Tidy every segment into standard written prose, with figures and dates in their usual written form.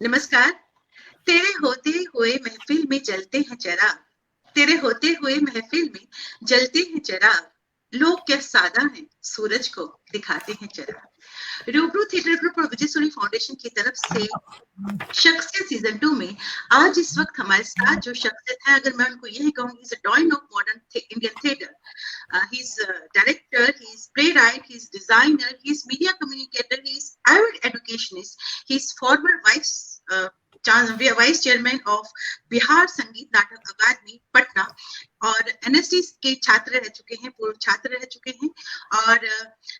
नमस्कार। तेरे होते हुए महफिल में जलते हैं चिराग, तेरे होते हुए महफिल में जलते हैं चिराग, लोग क्या सादा हैं, सूरज को दिखाते हैं चिराग। रूबरू थिएटर ग्रुप और विजय सूरी फाउंडेशन की तरफ से शख्सियत सीजन 2 में आज इस वक्त हमारे साथ जो शख्सियत है, अगर मैं उनको यही कहूंगी, is a डॉइन of modern Indian theatre. He is a director, he is playwright, he is designer, he is media communicator, he is avid educationist, he is former vice chairman of Bihar संगीत नाटक अकादमी पटना और एनएसडी के छात्र रह चुके हैं, पूर्व छात्र रह चुके हैं और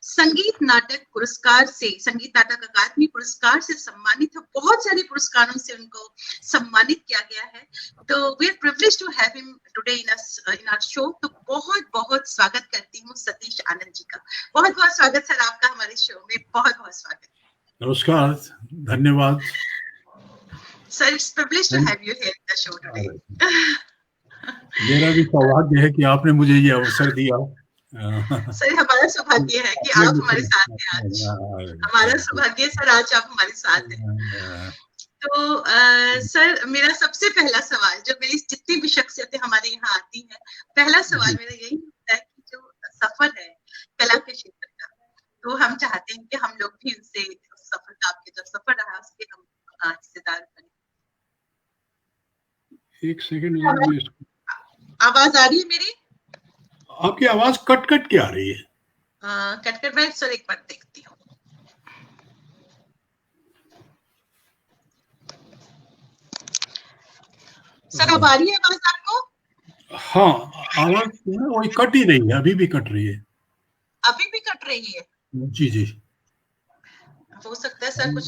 संगीत नाटक पुरस्कार से, संगीत नाटक अकादमी पुरस्कार से सम्मानित है, बहुत सारे पुरस्कारों से उनको सम्मानित किया गया है. तो we are privileged to have him today in our show. तो बहुत बहुत स्वागत करती हूँ सतीश आनंद जी का. बहुत बहुत स्वागत सर आपका हमारे शो में. बहुत बहुत स्वागत. नमस्कार, धन्यवाद. Sir, it's privilege to have you here in the show today. मेरा भी सौभाग्य है कि आपने मुझे ये अवसर दिया. सर, हमारा सौभाग्य है कि आप हमारे साथ हैं आज. हमारा सौभाग्य सर, आज आप हमारे साथ हैं. तो सर, मेरा सबसे पहला सवाल, जो मेरी जितनी भी शख्सियतें हमारे यहाँ आती हैं, पहला सवाल मेरा यही होता है कि जो सफर है कला के क्षेत्र का, तो हम चाहते हैं कि हम लोग भी उनसे सफर का, आपके जो सफर रहा उसके हम हिस्सेदार बने. एक सेकंड, आवाज आ रही है मेरी? आपकी आवाज कट कट के आ रही है. कट कट, मैं सर एक बार देखती हूँ. सर, अब आ रही है आवाज आपको? हाँ, आवाज वही कट ही रही है, अभी भी कट रही है. अभी भी कट रही है? जी जी, हो सकता है सर कुछ.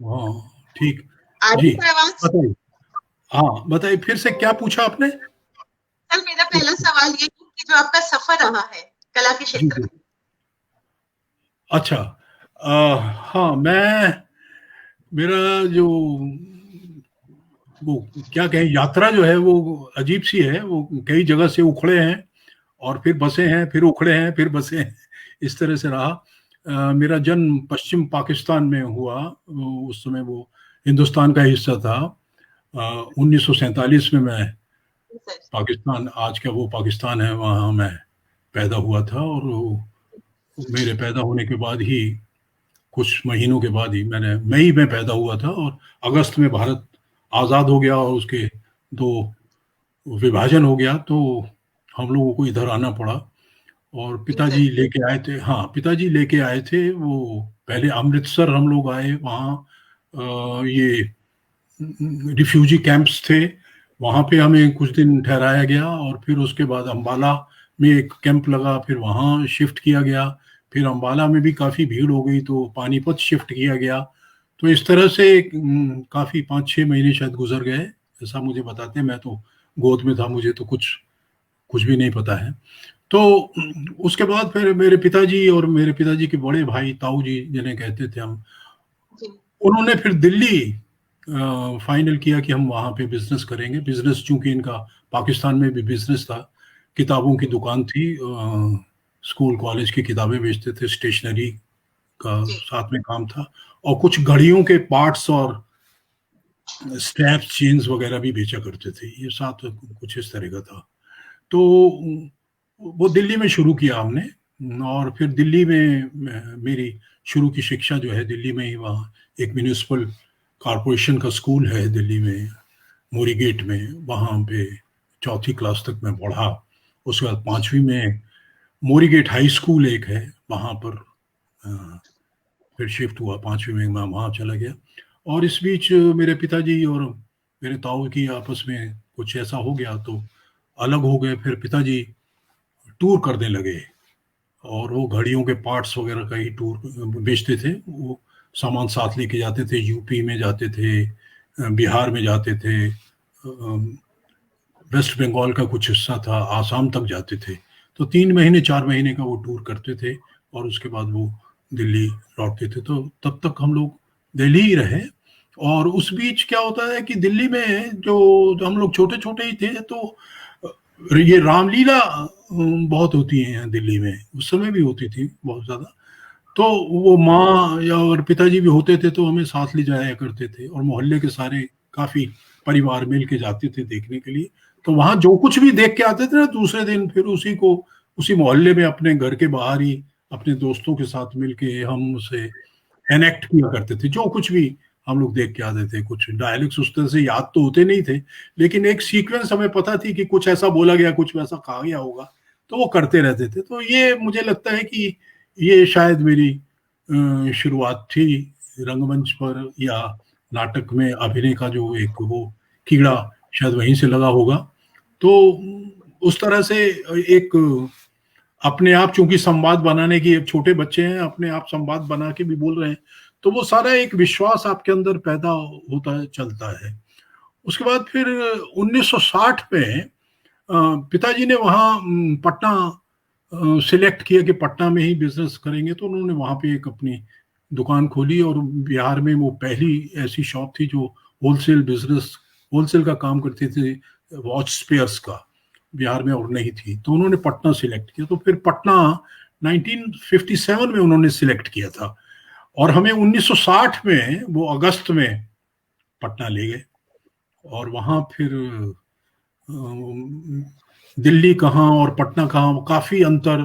हाँ ठीक. आ रही है आवाज? बताइए. हाँ बताइए, फिर से क्या पूछा आपने? सर, मेरा पहला सवाल ये कि जो आपका सफर रहा है कला के क्षेत्र में. अच्छा, हाँ, मेरा जो वो क्या कहें, यात्रा जो है वो अजीब सी है. वो कई जगह से उखड़े हैं और फिर बसे हैं, फिर उखड़े हैं, फिर बसे हैं, इस तरह से रहा. मेरा जन्म पश्चिम पाकिस्तान में हुआ. उस समय वो हिंदुस्तान का हिस्सा था. 1947 में मैं पाकिस्तान, आज का वो पाकिस्तान है, वहाँ मैं पैदा हुआ था. और मेरे पैदा होने के बाद ही कुछ महीनों के बाद ही, मैंने मई में पैदा हुआ था और अगस्त में भारत आज़ाद हो गया और उसके दो विभाजन हो गया, तो हम लोगों को इधर आना पड़ा. और पिताजी लेके आए थे. हाँ, पिताजी लेके आए थे. वो पहले अमृतसर हम लोग आए, वहाँ ये रिफ्यूजी कैंप्स थे, वहाँ पे हमें कुछ दिन ठहराया गया. और फिर उसके बाद अम्बाला में एक कैंप लगा, फिर वहाँ शिफ्ट किया गया. फिर अम्बाला में भी काफ़ी भीड़ हो गई तो पानीपत शिफ्ट किया गया. तो इस तरह से काफ़ी 5-6 महीने शायद गुजर गए, ऐसा मुझे बताते हैं. मैं तो गोद में था, मुझे तो कुछ भी नहीं पता है. तो उसके बाद फिर मेरे पिताजी और मेरे पिताजी के बड़े भाई ताऊ जी जिन्हें कहते थे हम, उन्होंने फिर दिल्ली फाइनल किया कि हम वहाँ पे बिजनेस करेंगे. बिजनेस चूंकि इनका पाकिस्तान में भी बिजनेस था, किताबों की दुकान थी, स्कूल कॉलेज की किताबें बेचते थे, स्टेशनरी का साथ में काम था, और कुछ घड़ियों के पार्ट्स और स्ट्रैप्स, चेन्स वगैरह भी बेचा करते थे. ये साथ कुछ इस तरह का था. तो वो दिल्ली में शुरू किया हमने. और फिर दिल्ली में मेरी शुरू की शिक्षा जो है दिल्ली में ही, वहाँ एक म्यूनिसिपल कॉरपोरेशन का स्कूल है दिल्ली में, मोरी गेट में, वहाँ पे 4th क्लास तक मैं पढ़ा. उसके बाद 5वीं में मोरी गेट हाई स्कूल एक है, वहाँ पर फिर शिफ्ट हुआ. 5वीं में मैं वहाँ चला गया. और इस बीच मेरे पिताजी और मेरे ताऊ की आपस में कुछ ऐसा हो गया तो अलग हो गए. फिर पिताजी टूर करने लगे और वो घड़ियों के पार्ट्स वगैरह का ही टूर बेचते थे. वो सामान साथ लेके जाते थे, यूपी में जाते थे, बिहार में जाते थे, वेस्ट बंगाल का कुछ हिस्सा था, आसाम तक जाते थे. तो 3 महीने 4 महीने का वो टूर करते थे और उसके बाद वो दिल्ली लौटते थे. तो तब तक हम लोग दिल्ली ही रहे. और उस बीच क्या होता है कि दिल्ली में जो हम लोग छोटे छोटे ही थे, तो ये रामलीला बहुत होती है यहाँ दिल्ली में. उस समय भी होती थी बहुत ज़्यादा. तो वो माँ या और पिताजी भी होते थे तो हमें साथ ले जाया करते थे, और मोहल्ले के सारे काफी परिवार मिल के जाते थे देखने के लिए। तो वहां जो कुछ भी देख के आते थे ना, दूसरे दिन फिर उसी को, उसी मोहल्ले में अपने घर के बाहर ही अपने दोस्तों के साथ मिलके हम उसे एनेक्ट किया करते थे। जो कुछ भी हम लोग देख के आते थे, कुछ डायलॉग्स उस तरह से याद तो होते नहीं थे, लेकिन एक सीक्वेंस हमें पता थी कि कुछ ऐसा बोला गया, कुछ वैसा कहा गया होगा, तो वो करते रहते थे। तो ये मुझे लगता है कि ये शायद मेरी शुरुआत थी रंगमंच पर या नाटक में अभिनय का, जो एक वो कीड़ा शायद वहीं से लगा होगा। तो उस तरह से एक अपने आप, चूंकि संवाद बनाने की, एक छोटे बच्चे हैं, अपने आप संवाद बना के भी बोल रहे हैं, तो वो सारा एक विश्वास आपके अंदर पैदा होता चलता है। उसके बाद फिर 1960 में पिताजी ने वहाँ पटना सिलेक्ट किया कि पटना में ही बिजनेस करेंगे, तो उन्होंने वहाँ पे एक अपनी दुकान खोली, और बिहार में वो पहली ऐसी शॉप थी जो होलसेल बिजनेस, होलसेल का काम करती थी, वॉच स्पेयर्स का, बिहार में और नहीं थी। तो उन्होंने पटना सिलेक्ट किया। तो फिर पटना 1957 में उन्होंने सिलेक्ट किया था, और हमें 1960 में वो अगस्त में पटना ले गए। और वहाँ फिर दिल्ली कहाँ और पटना कहाँ, काफी अंतर,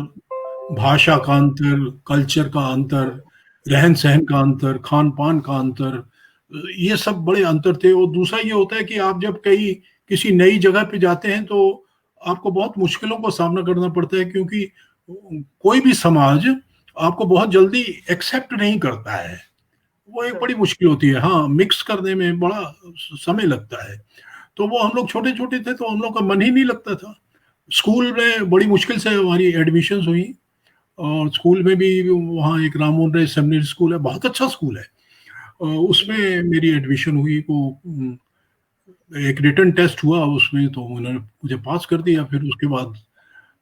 भाषा का अंतर, कल्चर का अंतर, रहन सहन का अंतर, खान पान का अंतर, ये सब बड़े अंतर थे। और दूसरा ये होता है कि आप जब कहीं किसी नई जगह पे जाते हैं तो आपको बहुत मुश्किलों का सामना करना पड़ता है, क्योंकि कोई भी समाज आपको बहुत जल्दी एक्सेप्ट नहीं करता है। वो एक बड़ी मुश्किल होती है, हाँ, मिक्स करने में बड़ा समय लगता है। तो वो हम लोग छोटे छोटे थे तो हम लोग का मन ही नहीं लगता था। स्कूल में बड़ी मुश्किल से हमारी एडमिशन हुई, और स्कूल में भी वहाँ एक राममोहन राय सेमिनरी स्कूल है, बहुत अच्छा स्कूल है, उसमें मेरी एडमिशन हुई। वो एक रिटन टेस्ट हुआ उसमें, तो उन्होंने मुझे पास कर दिया। फिर उसके बाद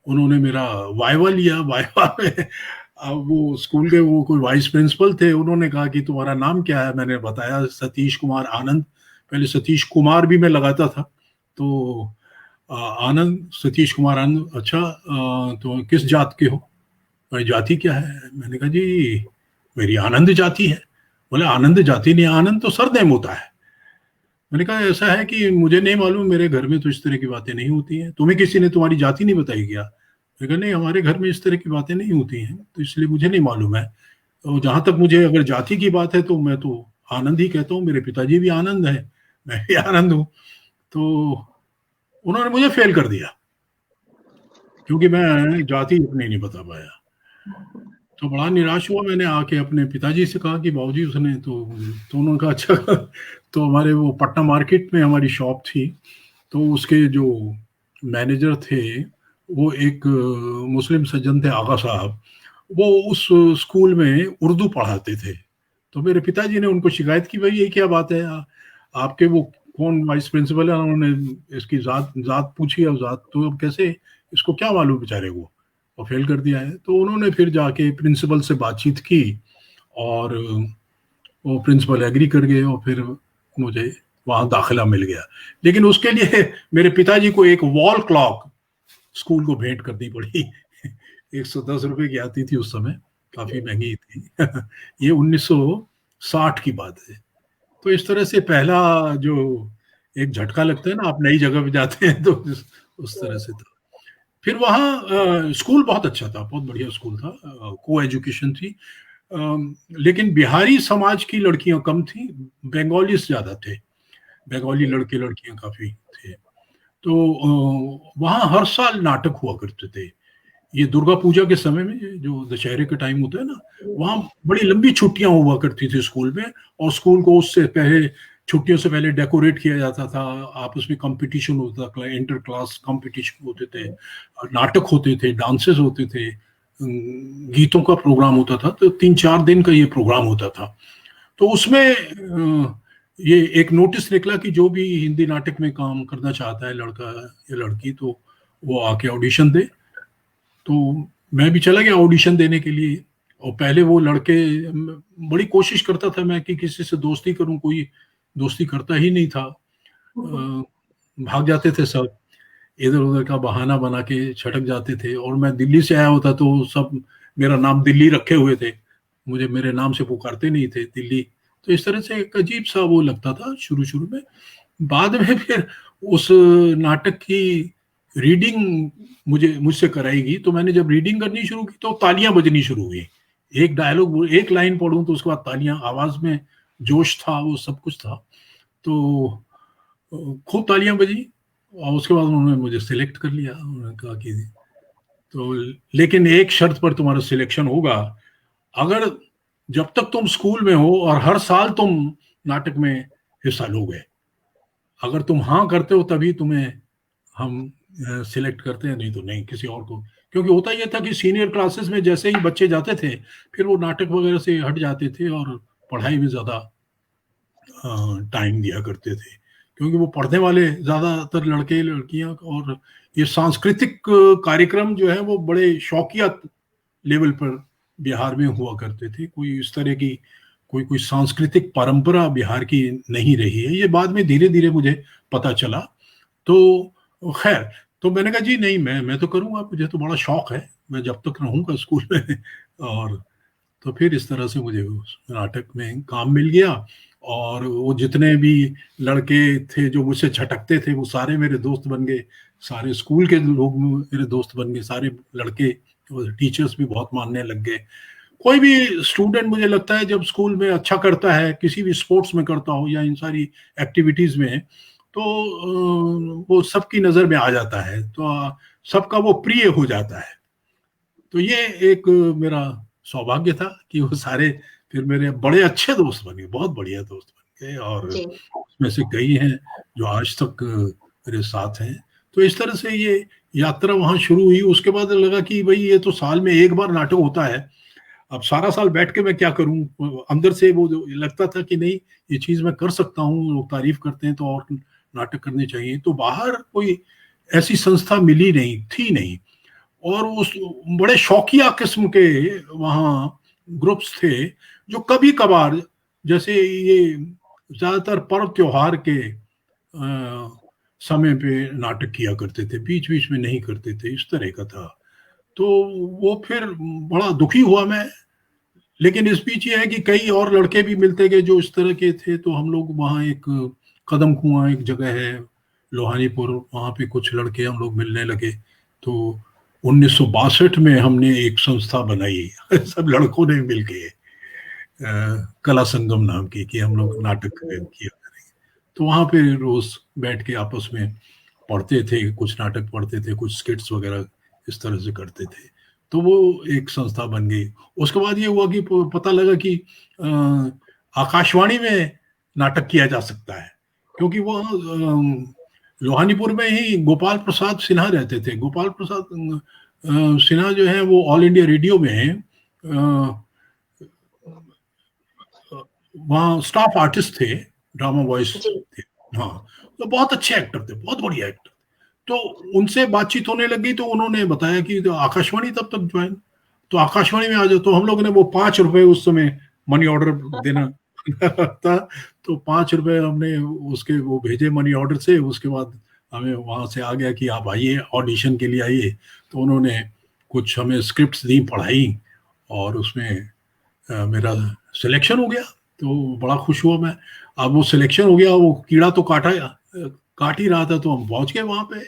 उन्होंने मेरा वाइवा लिया। वाइवा में अब वो स्कूल के वो कोई वाइस प्रिंसिपल थे, उन्होंने कहा कि तुम्हारा नाम क्या है। मैंने बताया सतीश कुमार आनंद। पहले सतीश कुमार भी मैं लगाता था, तो आनंद, सतीश कुमार आनंद। अच्छा, तो किस जात के हो? भाई जाति क्या है? मैंने कहा जी मेरी आनंद जाति है। बोले आनंद जाति नहीं, आनंद तो सरनेम होता है। मैंने कहा ऐसा है कि मुझे नहीं मालूम, मेरे घर में तो इस तरह की बातें नहीं होती हैं। तुम्हें किसी ने तुम्हारी जाति नहीं बताई क्या? मैंने कहा नहीं, हमारे घर में इस तरह की बातें नहीं होती हैं, तो इसलिए मुझे नहीं मालूम है। और जहां तक मुझे अगर जाति की बात है तो मैं तो आनंद ही कहता हूँ, मेरे पिताजी भी आनंद है, मैं भी आनंद हूँ। तो उन्होंने मुझे फेल कर दिया, क्योंकि मैं जाति अपनी नहीं बता पाया। तो बड़ा निराश हुआ। मैंने आके अपने पिताजी से कहा कि बाबूजी उसने तो उन्होंने कहा अच्छा। तो हमारे वो पटना मार्केट में हमारी शॉप थी, तो उसके जो मैनेजर थे वो एक मुस्लिम सज्जन थे, आगा साहब। वो उस स्कूल में उर्दू पढ़ाते थे। तो मेरे पिताजी ने उनको शिकायत की, भाई ये क्या बात है, आपके वो कौन वाइस प्रिंसिपल है? उन्होंने इसकी जात जात पूछी, और जात तो अब कैसे, इसको क्या मालूम बेचारे को, और फेल कर दिया है। तो उन्होंने फिर जाके प्रिंसिपल से बातचीत की, और वो प्रिंसिपल एग्री कर गए, और फिर मुझे वहां दाखिला मिल गया। लेकिन उसके लिए मेरे पिताजी को एक वॉल क्लॉक स्कूल को भेंट करनी पड़ी। 110 रुपए की आती थी उस समय, काफी महंगी थी। ये 1960 की बात है। तो इस तरह से पहला जो एक झटका लगता है ना, आप नई जगह पे जाते हैं, तो उस तरह से था। फिर वहाँ स्कूल बहुत अच्छा था, बहुत बढ़िया स्कूल था, को एजुकेशन थी। लेकिन बिहारी समाज की लड़कियां कम थी, बंगाली ज्यादा थे। बंगाली लड़के लड़कियां काफी थे। तो वहाँ हर साल नाटक हुआ करते थे। ये दुर्गा पूजा के समय में, जो दशहरे के टाइम होता है ना, वहाँ बड़ी लंबी छुट्टियां हुआ करती थी स्कूल में, और स्कूल को उससे पहले, छुट्टियों से पहले डेकोरेट किया जाता था। आपस में कंपटीशन होता था, इंटर क्लास कंपटीशन होते थे, नाटक होते थे, डांसेस होते थे, गीतों का प्रोग्राम होता था। तो 3-4 दिन का ये प्रोग्राम होता था। तो उसमें ये एक नोटिस निकला कि जो भी हिंदी नाटक में काम करना चाहता है, लड़का या लड़की, तो वो आके ऑडिशन दे। तो मैं भी चला गया ऑडिशन देने के लिए। और पहले वो लड़के, बड़ी कोशिश करता था मैं कि किसी से दोस्ती करूं, कोई दोस्ती करता ही नहीं था। भाग जाते थे सब, इधर उधर का बहाना बना के छटक जाते थे। और मैं दिल्ली से आया होता तो सब मेरा नाम दिल्ली रखे हुए थे, मुझे मेरे नाम से पुकारते नहीं थे दिल्ली। तो इस तरह से एक अजीब सा वो लगता था शुरू शुरू में। बाद में फिर उस नाटक की रीडिंग मुझसे कराई, तो मैंने जब रीडिंग करनी शुरू की तो तालियां बजनी शुरू हुई। एक डायलॉग, एक लाइन पढ़ूं तो उसके बाद तालियां, आवाज में जोश था, वो सब कुछ था। तो खूब तालियां बजी और उसके बाद उन्होंने मुझे सिलेक्ट कर लिया। उन्होंने कहा कि तो लेकिन एक शर्त पर तुम्हारा सिलेक्शन होगा, अगर जब तक तुम स्कूल में हो और हर साल तुम नाटक में हिस्सा लोगे, अगर तुम हाँ करते हो तभी तुम्हें हम सिलेक्ट करते हैं, नहीं तो नहीं किसी और को। क्योंकि होता यह था कि सीनियर क्लासेस में जैसे ही बच्चे जाते थे फिर वो नाटक वगैरह से हट जाते थे और पढ़ाई में ज्यादा टाइम दिया करते थे, क्योंकि वो पढ़ने वाले ज्यादातर लड़के लड़कियां, और ये सांस्कृतिक कार्यक्रम जो है वो बड़े शौकिया लेवल पर बिहार में हुआ करते थे। कोई इस तरह की कोई सांस्कृतिक परंपरा बिहार की नहीं रही है, ये बाद में धीरे धीरे मुझे पता चला। तो खैर, तो मैंने कहा जी नहीं, मैं तो करूंगा, मुझे तो बड़ा शौक है, मैं जब तक रहूंगा स्कूल में। और तो फिर इस तरह से मुझे उस नाटक में काम मिल गया, और वो जितने भी लड़के थे जो मुझसे झटकते थे वो सारे मेरे दोस्त बन गए, सारे स्कूल के लोग मेरे दोस्त बन गए, सारे लड़के, टीचर्स भी बहुत मानने लग गए। कोई भी स्टूडेंट मुझे लगता है जब स्कूल में अच्छा करता है, किसी भी स्पोर्ट्स में करता हो या इन सारी एक्टिविटीज में, तो वो सबकी नजर में आ जाता है, तो सबका वो प्रिय हो जाता है। तो ये एक मेरा सौभाग्य था कि वो सारे फिर मेरे बड़े अच्छे दोस्त बन गए, बहुत बढ़िया दोस्त बन गए, और उसमें से कई हैं जो आज तक मेरे साथ हैं। तो इस तरह से ये यात्रा वहां शुरू हुई। उसके बाद लगा कि भाई ये तो साल में एक बार नाटक होता है, अब सारा साल बैठ के मैं क्या करूं। अंदर से वो लगता था कि नहीं, ये चीज मैं कर सकता हूं, लोग तारीफ करते हैं तो और नाटक करने चाहिए। तो बाहर कोई ऐसी संस्था मिली नहीं थी, नहीं, और उस बड़े शौकिया किस्म के वहाँ ग्रुप्स थे जो कभी कभार, जैसे ये ज्यादातर पर्व त्योहार के समय पे नाटक किया करते थे, बीच बीच में नहीं करते थे, इस तरह का था। तो वो फिर बड़ा दुखी हुआ मैं। लेकिन इस बीच ये है कि कई और लड़के भी मिलते गए जो इस तरह के थे, तो हम लोग वहाँ एक कदम कुआं एक जगह है लोहानीपुर, वहाँ पे कुछ लड़के हम लोग मिलने लगे। तो 1962 में हमने एक संस्था बनाई सब लड़कों ने मिलके, कला संगम नाम की, कि हम लोग नाटक किया करेंगे। तो वहाँ पे रोज बैठ के आपस में पढ़ते थे, कुछ नाटक पढ़ते थे, कुछ स्किट्स वगैरह इस तरह से करते थे। तो वो एक संस्था बन गई। उसके बाद ये हुआ कि पता लगा कि आकाशवाणी में नाटक किया जा सकता है, क्योंकि वो लोहानीपुर में ही गोपाल प्रसाद सिन्हा रहते थे। गोपाल प्रसाद सिन्हा जो है वो ऑल इंडिया रेडियो में वहाँ स्टाफ आर्टिस्ट थे, ड्रामा वॉइस थे। हाँ, तो बहुत अच्छे एक्टर थे, बहुत बढ़िया एक्टर। तो उनसे बातचीत होने लगी, तो उन्होंने बताया कि तो आकाशवाणी तब तक ज्वाइन, तो आकाशवाणी में आ जाओ। तो हम लोग ने वो 5 रुपए उस समय मनी ऑर्डर देना था, तो 5 रुपए हमने उसके वो भेजे मनी ऑर्डर से। उसके बाद हमें वहां से आ गया कि आप आइए ऑडिशन के लिए आइए। तो उन्होंने कुछ हमें स्क्रिप्ट्स दी, पढ़ाई, और उसमें मेरा सिलेक्शन हो गया। तो बड़ा खुश हुआ मैं। अब वो सिलेक्शन हो गया, वो कीड़ा तो काट ही रहा था, तो हम पहुंच गए वहां पे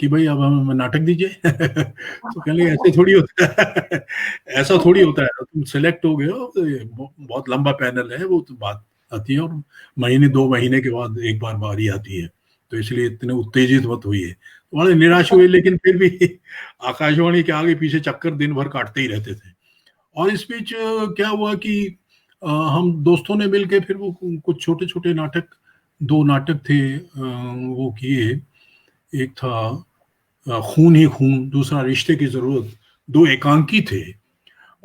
कि भाई अब हमें नाटक दीजिए। तो कहने ऐसे थोड़ी होता है, ऐसा थोड़ी होता है, तुम सिलेक्ट हो गए हो तो ये बहुत लंबा पैनल है, वो तो बात आती है, और महीने 2 महीने के बाद एक बार बारी आती है, तो इसलिए इतने उत्तेजित मत हुई है। बड़े निराश हुए, लेकिन फिर भी आकाशवाणी के आगे पीछे चक्कर दिन भर काटते ही रहते थे। और इस बीच क्या हुआ कि हम दोस्तों ने मिलके फिर वो कुछ छोटे छोटे नाटक, 2 नाटक थे वो किए। एक था खून ही खून, दूसरा रिश्ते की जरूरत। 2 एकांकी थे,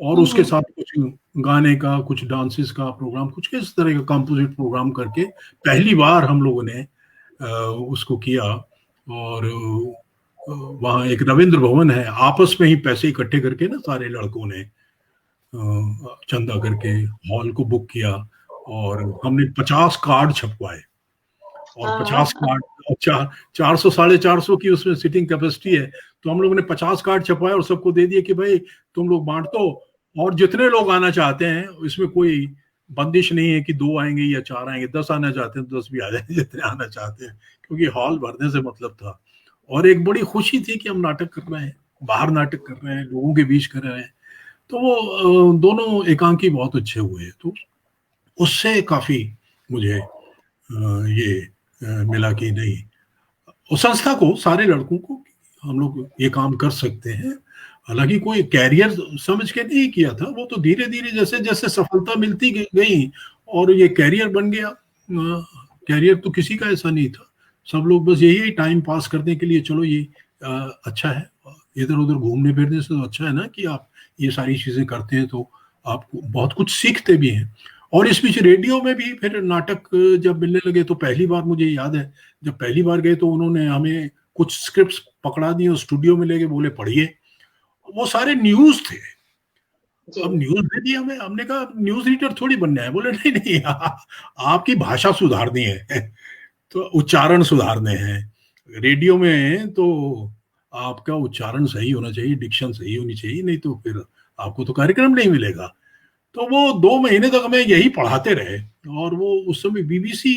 और उसके साथ कुछ गाने का, कुछ डांसेस का प्रोग्राम, कुछ इस तरह का कंपोजिट प्रोग्राम करके पहली बार हम लोगों ने उसको किया। और वहाँ एक रविंद्र भवन है, आपस में ही पैसे इकट्ठे करके ना सारे लड़कों ने चंदा करके हॉल को बुक किया, और हमने 50 कार्ड छपवाए, और 50 कार्ड, 400 450 की उसमें सीटिंग कैपेसिटी है, तो हम लोगों ने 50 कार्ड छपवाए और सबको दे दिए कि भाई तुम लोग बांट दो, और जितने लोग आना चाहते हैं, इसमें कोई बंदिश नहीं है कि 2 आएंगे या 4 आएंगे, 10 आना चाहते हैं तो 10 भी आ जाएंगे, जितने आना चाहते हैं, क्योंकि हॉल भरने से मतलब था। और एक बड़ी खुशी थी कि हम नाटक कर रहे हैं, बाहर नाटक कर रहे हैं, लोगों के बीच कर रहे हैं। तो वो दोनों एकांकी बहुत अच्छे हुए, तो उससे काफी मुझे ये मिला कि नहीं, उस संस्था को, सारे लड़कों को, हम लोग ये काम कर सकते हैं। हालांकि कोई कैरियर समझ के नहीं किया था, वो तो धीरे धीरे जैसे जैसे सफलता मिलती गई और ये कैरियर बन गया। कैरियर तो किसी का ऐसा नहीं था, सब लोग बस यही टाइम पास करने के लिए, चलो ये अच्छा है, इधर उधर घूमने फिरने से तो अच्छा है ना कि आप ये सारी चीजें करते हैं, तो आप बहुत कुछ सीखते भी हैं। और इस बीच रेडियो में भी फिर नाटक जब मिलने लगे, तो पहली बार मुझे याद है, जब पहली बार गए तो उन्होंने हमें कुछ स्क्रिप्ट्स पकड़ा दिए, स्टूडियो में लेके बोले पढ़िए। वो सारे न्यूज थे। अब न्यूज दे दिया हमें, हमने कहा न्यूज रीडर थोड़ी बनना है। बोले नहीं नहीं, आपकी भाषा सुधारनी है, तो उच्चारण सुधारने हैं। रेडियो में तो आपका उच्चारण सही होना चाहिए, डिक्शन सही होनी चाहिए, नहीं तो फिर आपको तो कार्यक्रम नहीं मिलेगा। तो वो 2 महीने तक हमें यही पढ़ाते रहे। और वो उस समय बीबीसी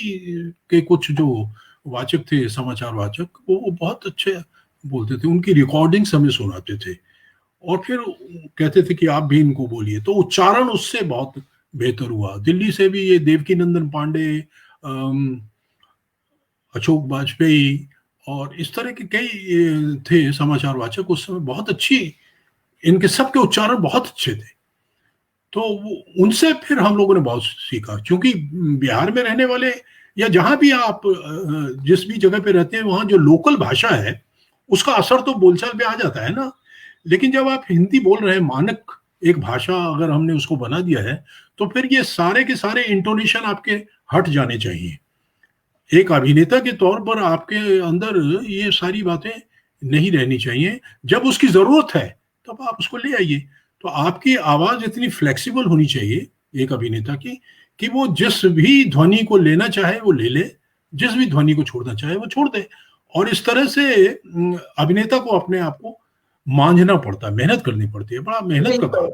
के कुछ जो वाचक थे, समाचार वाचक, वो बहुत अच्छे बोलते थे, उनकी रिकॉर्डिंग्स हमें सुनाते थे और फिर कहते थे कि आप भी इनको बोलिए। तो उच्चारण उससे बहुत बेहतर हुआ। दिल्ली से भी ये देवकी नंदन पांडे, अशोक वाजपेयी और इस तरह के कई थे समाचार वाचक उस समय, बहुत अच्छी, इनके सबके उच्चारण बहुत अच्छे थे। तो उनसे फिर हम लोगों ने बहुत सीखा, क्योंकि बिहार में रहने वाले या जहां भी आप जिस भी जगह पे रहते हैं, वहां जो लोकल भाषा है उसका असर तो बोलचाल पे आ जाता है ना। लेकिन जब आप हिंदी बोल रहे हैं, मानक एक भाषा अगर हमने उसको बना दिया है, तो फिर ये सारे के सारे इंटोनेशन आपके हट जाने चाहिए। एक अभिनेता के तौर पर आपके अंदर ये सारी बातें नहीं रहनी चाहिए। जब उसकी जरूरत है तब आप उसको ले आइए। तो आपकी आवाज इतनी फ्लेक्सिबल होनी चाहिए एक अभिनेता की, कि वो जिस भी ध्वनि को लेना चाहे वो ले ले, जिस भी ध्वनि को छोड़ना चाहे वो छोड़ दे। और इस तरह से अभिनेता को अपने आप को मांझना पड़ता है, मेहनत करनी पड़ती है, बड़ा मेहनत का काम।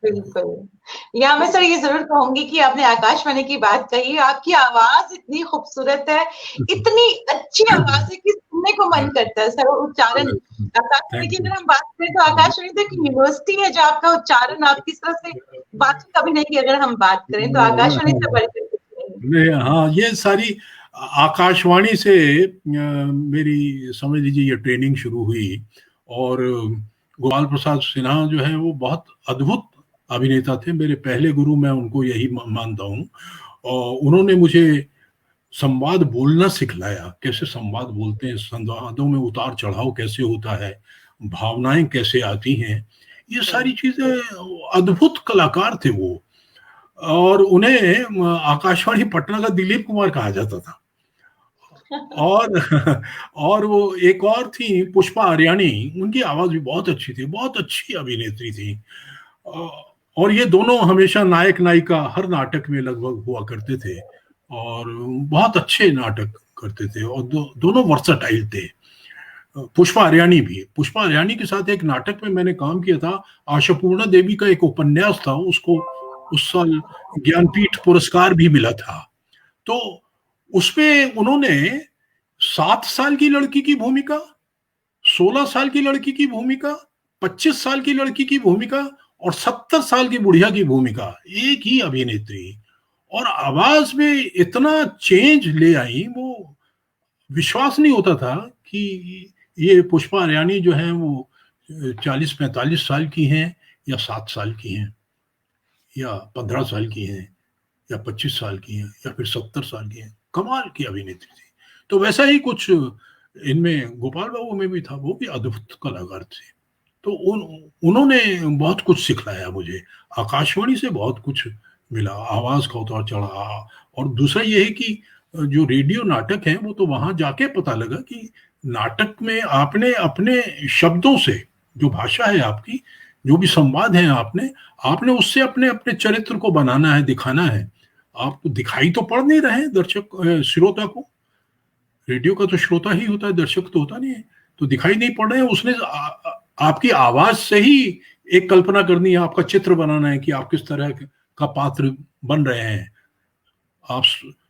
बिल्कुल। यहाँ मैं सर ये जरूर कहूंगी कि आपने आकाशवाणी की बात कही, आपकी आवाज इतनी खूबसूरत है, इतनी अच्छी आवाज है कि सुनने को मन करता है सर। उच्चारण आकाशवाणी की अगर हम बात करें तो आकाशवाणी तो एक यूनिवर्सिटी है, जो आपका उच्चारण आप किस तरह से बात कभी नहीं की, अगर हम बात करें तो आकाशवाणी से बढ़कर। हाँ, ये सारी आकाशवाणी से मेरी समझ लीजिए ये ट्रेनिंग शुरू हुई। और गोपाल प्रसाद सिन्हा जो है वो बहुत अद्भुत अभिनेता थे, मेरे पहले गुरु, मैं उनको यही मानता हूँ। और उन्होंने मुझे संवाद बोलना सिखलाया, कैसे संवाद बोलते हैं, संवादों में उतार चढ़ाव कैसे होता है, भावनाएं कैसे आती हैं, ये सारी चीजें। अद्भुत कलाकार थे वो। और उन्हें आकाशवाणी पटना का दिलीप कुमार कहा जाता था। और वो एक और थी पुष्पा आर्यानी, उनकी आवाज भी बहुत अच्छी थी, बहुत अच्छी अभिनेत्री थी। और ये दोनों हमेशा नायक नायिका हर नाटक में लगभग हुआ करते थे और बहुत अच्छे नाटक करते थे। और दोनों वर्सटाइल थे। पुष्पा आर्यानी के साथ एक नाटक में मैंने काम किया था। आशापूर्णा देवी का एक उपन्यास था, उसको उस साल ज्ञानपीठ पुरस्कार भी मिला था। तो उसमें उन्होंने 7 साल की लड़की की भूमिका, 16 साल की लड़की की भूमिका, 25 साल की लड़की की भूमिका और 70 साल की बुढ़िया की भूमिका, एक ही अभिनेत्री। और आवाज में इतना चेंज ले आई, वो विश्वास नहीं होता था कि ये पुष्पा आर्यानी जो है वो 40-45 साल की हैं या 7 साल की हैं या 15 साल की हैं या 25 साल की हैं या फिर 70 साल की हैं। कमाल की अभिनेत्री थी। तो वैसा ही कुछ इनमें गोपाल बाबू में भी था, वो भी अद्भुत कलाकार थे। तो उन्होंने बहुत कुछ सिखलाया मुझे, आकाशवाणी से बहुत कुछ मिला, आवाज का उतार चढ़ाव। और दूसरा ये है कि जो रेडियो नाटक है वो तो वहां जाके पता लगा कि नाटक में आपने अपने शब्दों से, जो भाषा है आपकी, जो भी संवाद है, आपने उससे अपने अपने चरित्र को बनाना है, दिखाना है। आपको दिखाई तो पड़ नहीं रहे दर्शक श्रोता को, रेडियो का तो श्रोता ही होता है, दर्शक तो होता नहीं है, तो दिखाई नहीं पड़ रहे हैं। उसने आपकी आवाज से ही एक कल्पना करनी है, आपका चित्र बनाना है कि आप किस तरह का पात्र बन रहे हैं। आप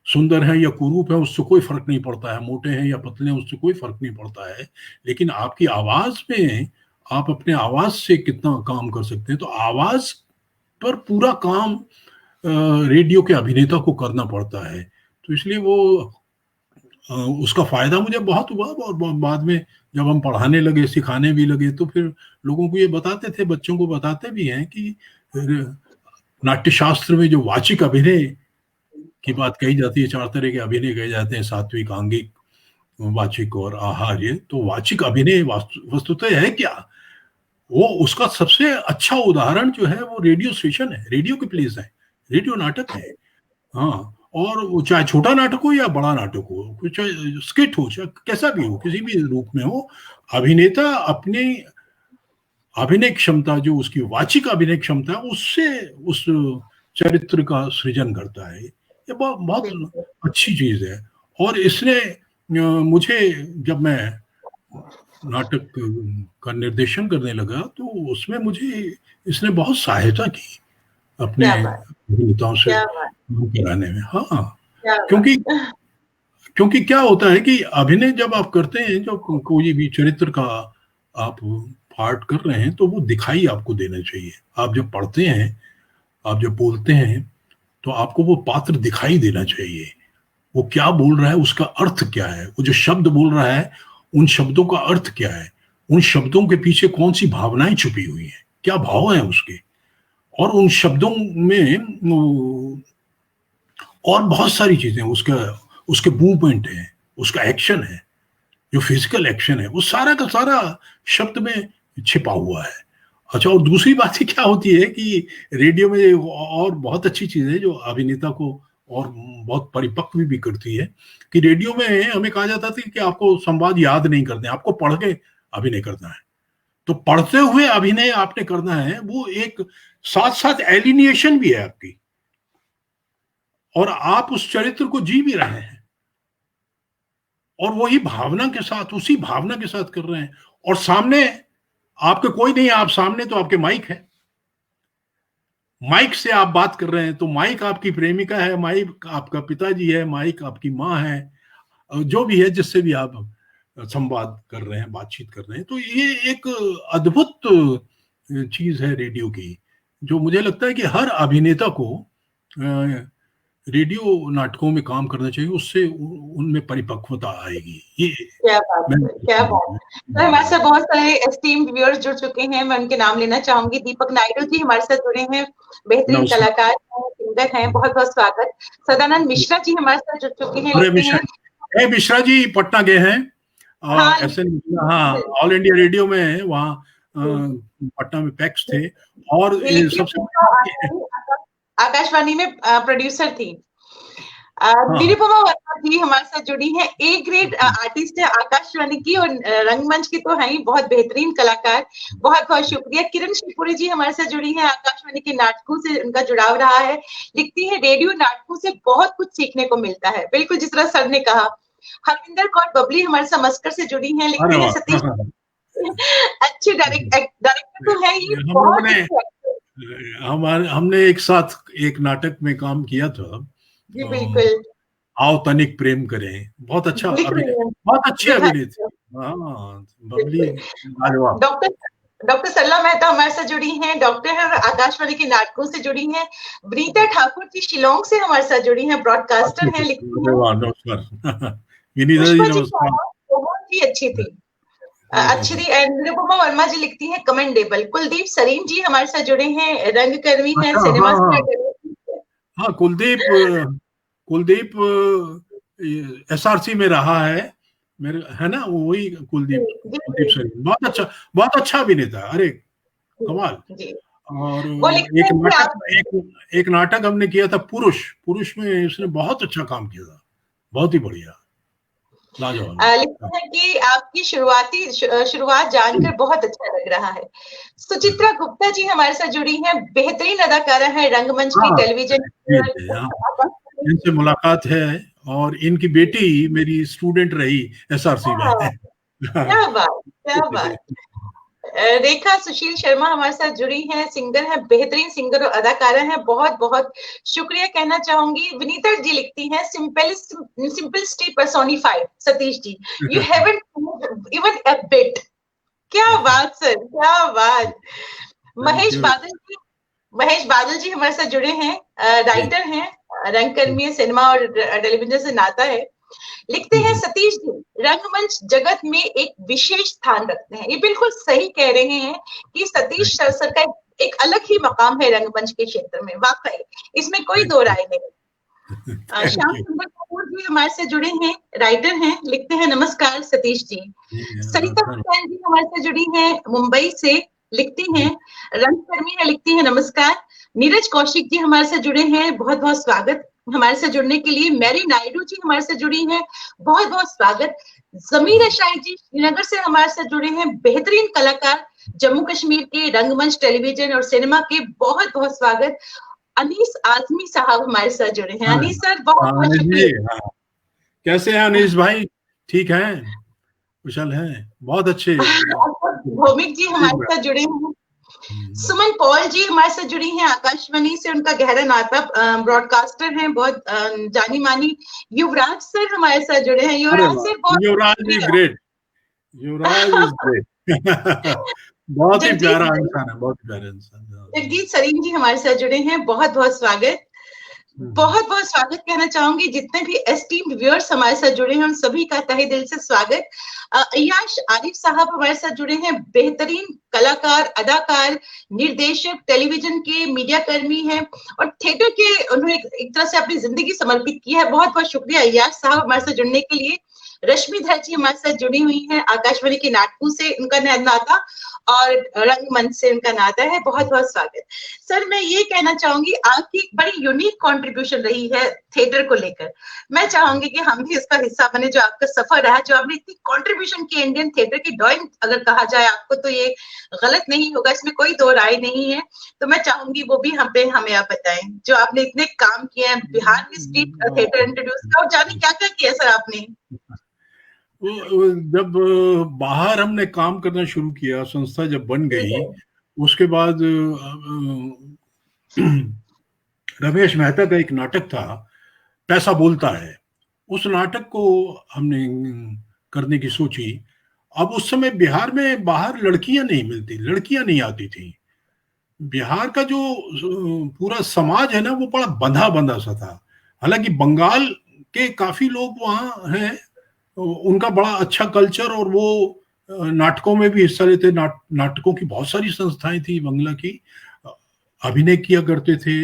सुंदर हैं या कुरूप हैं उससे कोई फर्क नहीं पड़ता है, मोटे हैं या पतले हैं उससे कोई फर्क नहीं पड़ता है, लेकिन आपकी आवाज में आप अपने आवाज से कितना काम कर सकते हैं। तो आवाज पर पूरा काम रेडियो के अभिनेता को करना पड़ता है। तो इसलिए वो उसका फायदा मुझे बहुत हुआ, और बाद में जब हम पढ़ाने लगे, सिखाने भी लगे, तो फिर लोगों को ये बताते थे, बच्चों को बताते भी हैं कि नाट्यशास्त्र में जो वाचिक अभिनय की बात कही जाती है, 4 तरह के अभिनय कहे जाते हैं, सात्विक, आंगिक, वाचिक और आहार्य। तो वाचिक अभिनय वस्तुतः है क्या? वो उसका सबसे अच्छा उदाहरण जो है वो रेडियो स्टेशन है, रेडियो के प्लेस है, रेडियो नाटक है। हाँ, और वो चाहे छोटा नाटक हो या बड़ा नाटक हो, चाहे स्किट हो, चाहे कैसा भी हो, किसी भी रूप में हो, अभिनेता अपने अभिनय क्षमता, जो उसकी वाचिक अभिनय क्षमता है, उससे उस चरित्र का सृजन करता है। ये बहुत अच्छी चीज है। और इसने मुझे, जब मैं नाटक का निर्देशन करने लगा, तो उसमें मुझे इसने बहुत सहायता की अपने अभिनेताओं से काम कराने में। हाँ, क्योंकि क्या होता है कि अभिनय जब आप करते हैं, जो कोई भी चरित्र का आप पार्ट कर रहे हैं, तो वो दिखाई आपको देना चाहिए। आप जब पढ़ते हैं, आप जब बोलते हैं, तो आपको वो पात्र दिखाई देना चाहिए। वो क्या बोल रहा है, उसका अर्थ क्या है, वो जो शब्द बोल रहा है, उन शब्दों का अर्थ क्या है, उन शब्दों के पीछे कौन सी भावनाएं छुपी हुई हैं, क्या भाव है उसके, और उन शब्दों में और बहुत सारी चीजें, उसके मूवमेंट है, उसका एक्शन है, जो फिजिकल एक्शन है, वो सारा का सारा शब्द में छिपा हुआ है। अच्छा, और दूसरी बात क्या होती है कि रेडियो में और बहुत अच्छी चीज है जो अभिनेता को और बहुत परिपक्व भी करती है, कि रेडियो में हमें कहा जाता था कि आपको संवाद याद नहीं करने, आपको पढ़ के अभिनय करना है। तो पढ़ते हुए अभिनय आपने करना है, वो एक साथ साथ एलिनिएशन भी है आपकी, और आप उस चरित्र को जी भी रहे हैं, और वही भावना के साथ, उसी भावना के साथ कर रहे हैं। और सामने आपके कोई नहीं है, आप सामने तो आपके माइक है, माइक से आप बात कर रहे हैं, तो माइक आपकी प्रेमिका है, माइक आपका पिताजी है, माइक आपकी माँ है, जो भी है जिससे भी आप संवाद कर रहे हैं, बातचीत कर रहे हैं। तो ये एक अद्भुत चीज है रेडियो की, जो मुझे लगता है कि हर अभिनेता को रेडियो नाटकों में काम करना चाहिए, उससे उनमें परिपक्वता आएगी। ये क्या बात है, क्या बात। तो हमारे साथ बहुत सारे एस्टीम्ड व्यूअर्स जुड़ चुके हैं, मैं उनके नाम लेना चाहूंगी। दीपक नायडू जी हमारे साथ जुड़े हैं, बेहतरीन कलाकार हैं, सिंगर हैं, बहुत बहुत स्वागत। सदानंद मिश्रा जी हमारे साथ जुड़ चुके हैं। मिश्रा जी पटना गए हैं, हाँ, ऑल इंडिया रेडियो में वहाँ पटना में पैक्स थे, और सबसे आकाशवाणी में प्रोड्यूसर थी। निरुपमा वर्मा जी हमारे साथ जुड़ी हैं, ए ग्रेड आर्टिस्ट है आकाशवाणी की, और रंगमंच की तो है ही, बहुत बेहतरीन कलाकार। बहुत बहुत शुक्रिया। किरण शिवपुरी जी हमारे साथ जुड़ी हैं, आकाशवाणी के नाटकों से उनका जुड़ाव रहा है, लिखती है रेडियो नाटकों से बहुत कुछ सीखने को मिलता है, बिल्कुल जिस तरह सर ने कहा। हरविंदर कौर बबली हमारे साथ मस्कर से जुड़ी हैं, लिखती है सतीश अच्छे डायरेक्टर तो है ही, हमने एक साथ एक नाटक में काम किया था जी, बिल्कुल। आओ तनिक प्रेम करें, बहुत अच्छा अभिनय, बहुत अच्छी अभिनय थी। हाँ, बबली लाजवाब। डॉक्टर सरला मेहता हमारे साथ जुड़ी हैं, डॉक्टर हैं और आकाशवाणी के नाटकों से जुड़ी हैं। वनीता ठाकुर जी शिलोंग से हमारे साथ जुड़ी हैं, ब्रॉडकास्टर हैं, लिखती हैं। बहुत ही अच्छी थी, अच्छी थी। निरुपमा वर्मा जी लिखती हैं कमेंडेबल। कुलदीप सरीन जी हमारे साथ जुड़े हैं, रंगकर्मी हैं, सिनेमा से। हाँ, कुलदीप एसआरसी में रहा है मेरे, है ना, वही कुलदीप सरीन, बहुत अच्छा अभिनेता, अरे कमाल। और एक नाटक हमने किया था पुरुष में इसने बहुत अच्छा काम किया था, बहुत ही बढ़िया, लाजवाब। लिखते हैं कि आपकी शुरुआत जानकर बहुत अच्छा लग रहा है। सुचित्रा गुप्ता जी हमारे साथ जुड़ी हैं, बेहतरीन अदाकारा है, रंगमंच की, टेलीविजन, इनसे मुलाकात है, और इनकी बेटी मेरी स्टूडेंट रही एसआरसी में। क्या बात, क्या बात। रेखा सुशील शर्मा हमारे साथ जुड़ी हैं, सिंगर हैं, बेहतरीन सिंगर और अदाकारा हैं। बहुत बहुत शुक्रिया कहना चाहूंगी। विनीता जी लिखती हैं, simplicity personified Satish ji, you haven't even a bit. क्या बात सर, क्या बात। महेश बादल जी हमारे साथ जुड़े हैं, राइटर हैं, रंगकर्मी है, सिनेमा और टेलीविजन से नाता है। लिखते हैं, सतीश जी रंगमंच जगत में एक विशेष स्थान रखते हैं। ये बिल्कुल सही कह रहे हैं कि सतीश सर का एक अलग ही मकाम है रंगमंच के क्षेत्र में, वाकई इसमें कोई दो राय नहीं। श्याम सुंदर कपूर जी हमारे से जुड़े हैं, राइटर हैं। लिखते हैं, नमस्कार सतीश जी। सरिता पटेल जी हमारे से जुड़ी हैं मुंबई से, लिखती हैं, रंगकर्मी है, लिखती हैं, नमस्कार। नीरज कौशिक जी हमारे से जुड़े हैं, बहुत बहुत स्वागत हमारे से जुड़ने के लिए। मैरी नायडू जी हमारे से जुड़ी हैं, बहुत बहुत स्वागत। जमीर शाही जी श्रीनगर से हमारे से जुड़े हैं, बेहतरीन कलाकार, जम्मू कश्मीर के रंगमंच, टेलीविजन और सिनेमा के, बहुत बहुत स्वागत। अनीस आजमी साहब हमारे साथ जुड़े हैं। अनीस सर बहुत बहुत शुक्रिया। कैसे हैं अनीस भाई? ठीक हैं, कुशल हैं, बहुत अच्छे। भौमिक जी हमारे साथ जुड़े हैं। सुमन पॉल जी हमारे साथ जुड़ी हैं, आकाशवाणी से उनका गहरा नाता, ब्रॉडकास्टर हैं, बहुत जानी मानी। युवराज सर हमारे साथ जुड़े हैं। युवराज सर बहुत, Yuvraj is great, Yuvraj is great. बहुत ही प्यारा इंसान है, बहुत प्यारा इंसान। जगजीत सरीन जी हमारे साथ जुड़े हैं, बहुत बहुत स्वागत। बहुत बहुत स्वागत कहना चाहूंगी। जितने भी एस्टीम्ड व्यूअर्स हमारे साथ जुड़े हैं उन सभी का तहे दिल से स्वागत। अय्याश आरिफ साहब हमारे साथ जुड़े हैं, बेहतरीन कलाकार, अदाकार, निर्देशक, टेलीविजन के मीडिया कर्मी हैं और थिएटर के उन्होंने एक तरह से अपनी जिंदगी समर्पित की है। बहुत बहुत शुक्रिया अय्याश साहब हमारे साथ जुड़ने के लिए। रश्मि धर जी हमारे साथ जुड़ी हुई हैं, आकाशवाणी के नाटकों से उनका नाता और रंगमंच से उनका नाता है। बहुत बहुत स्वागत सर। मैं ये कहना चाहूंगी, आपकी एक बड़ी यूनिक कंट्रीब्यूशन रही है थिएटर को लेकर। मैं चाहूंगी कि हम भी इसका हिस्सा बने, जो आपका सफर रहा, जो आपने इतनी कंट्रीब्यूशन की इंडियन थिएटर की ड्राइंग अगर कहा जाए आपको, तो ये गलत नहीं होगा, इसमें कोई दो राय नहीं है। तो मैं चाहूंगी वो भी हमें आप बताएं, जो आपने इतने काम किए हैं, बिहार में स्ट्रीट थिएटर इंट्रोड्यूस किया और जाने क्या क्या किया सर आपने। जब बाहर हमने काम करना शुरू किया, संस्था जब बन गई, उसके बाद रमेश मेहता का एक नाटक था, पैसा बोलता है। उस नाटक को हमने करने की सोची। अब उस समय बिहार में बाहर लड़कियां नहीं मिलती, लड़कियां नहीं आती थी। बिहार का जो पूरा समाज है ना, वो बड़ा बंधा बंधा सा था। हालांकि बंगाल के काफी लोग वहाँ हैं, उनका बड़ा अच्छा कल्चर, और वो नाटकों में भी हिस्सा लेते। नाटकों की बहुत सारी संस्थाएं थी बंगला की, अभिनय किया करते थे,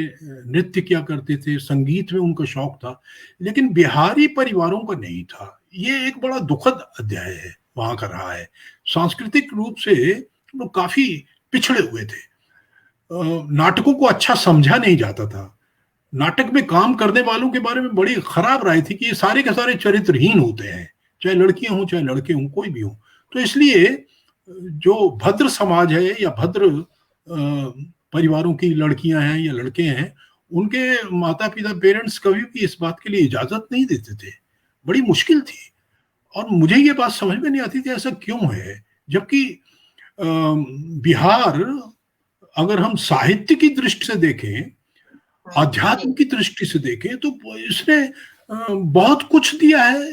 नृत्य किया करते थे, संगीत में उनका शौक था, लेकिन बिहारी परिवारों का नहीं था। ये एक बड़ा दुखद अध्याय है वहां का रहा है। सांस्कृतिक रूप से लोग काफी पिछड़े हुए थे। नाटकों को अच्छा समझा नहीं जाता था। नाटक में काम करने वालों के बारे में बड़ी खराब राय थी कि ये सारे के सारे चरित्रहीन होते हैं, चाहे लड़कियां हों चाहे लड़के हों, कोई भी हो। तो इसलिए जो भद्र समाज है या भद्र परिवारों की लड़कियां हैं या लड़के हैं, उनके माता पिता, पेरेंट्स कभी भी इस बात के लिए इजाजत नहीं देते थे। बड़ी मुश्किल थी, और मुझे ये बात समझ में नहीं आती थी ऐसा क्यों है। जबकि बिहार, अगर हम साहित्य की दृष्टि से देखें, आध्यात्म की दृष्टि से देखें, तो इसने बहुत कुछ दिया है।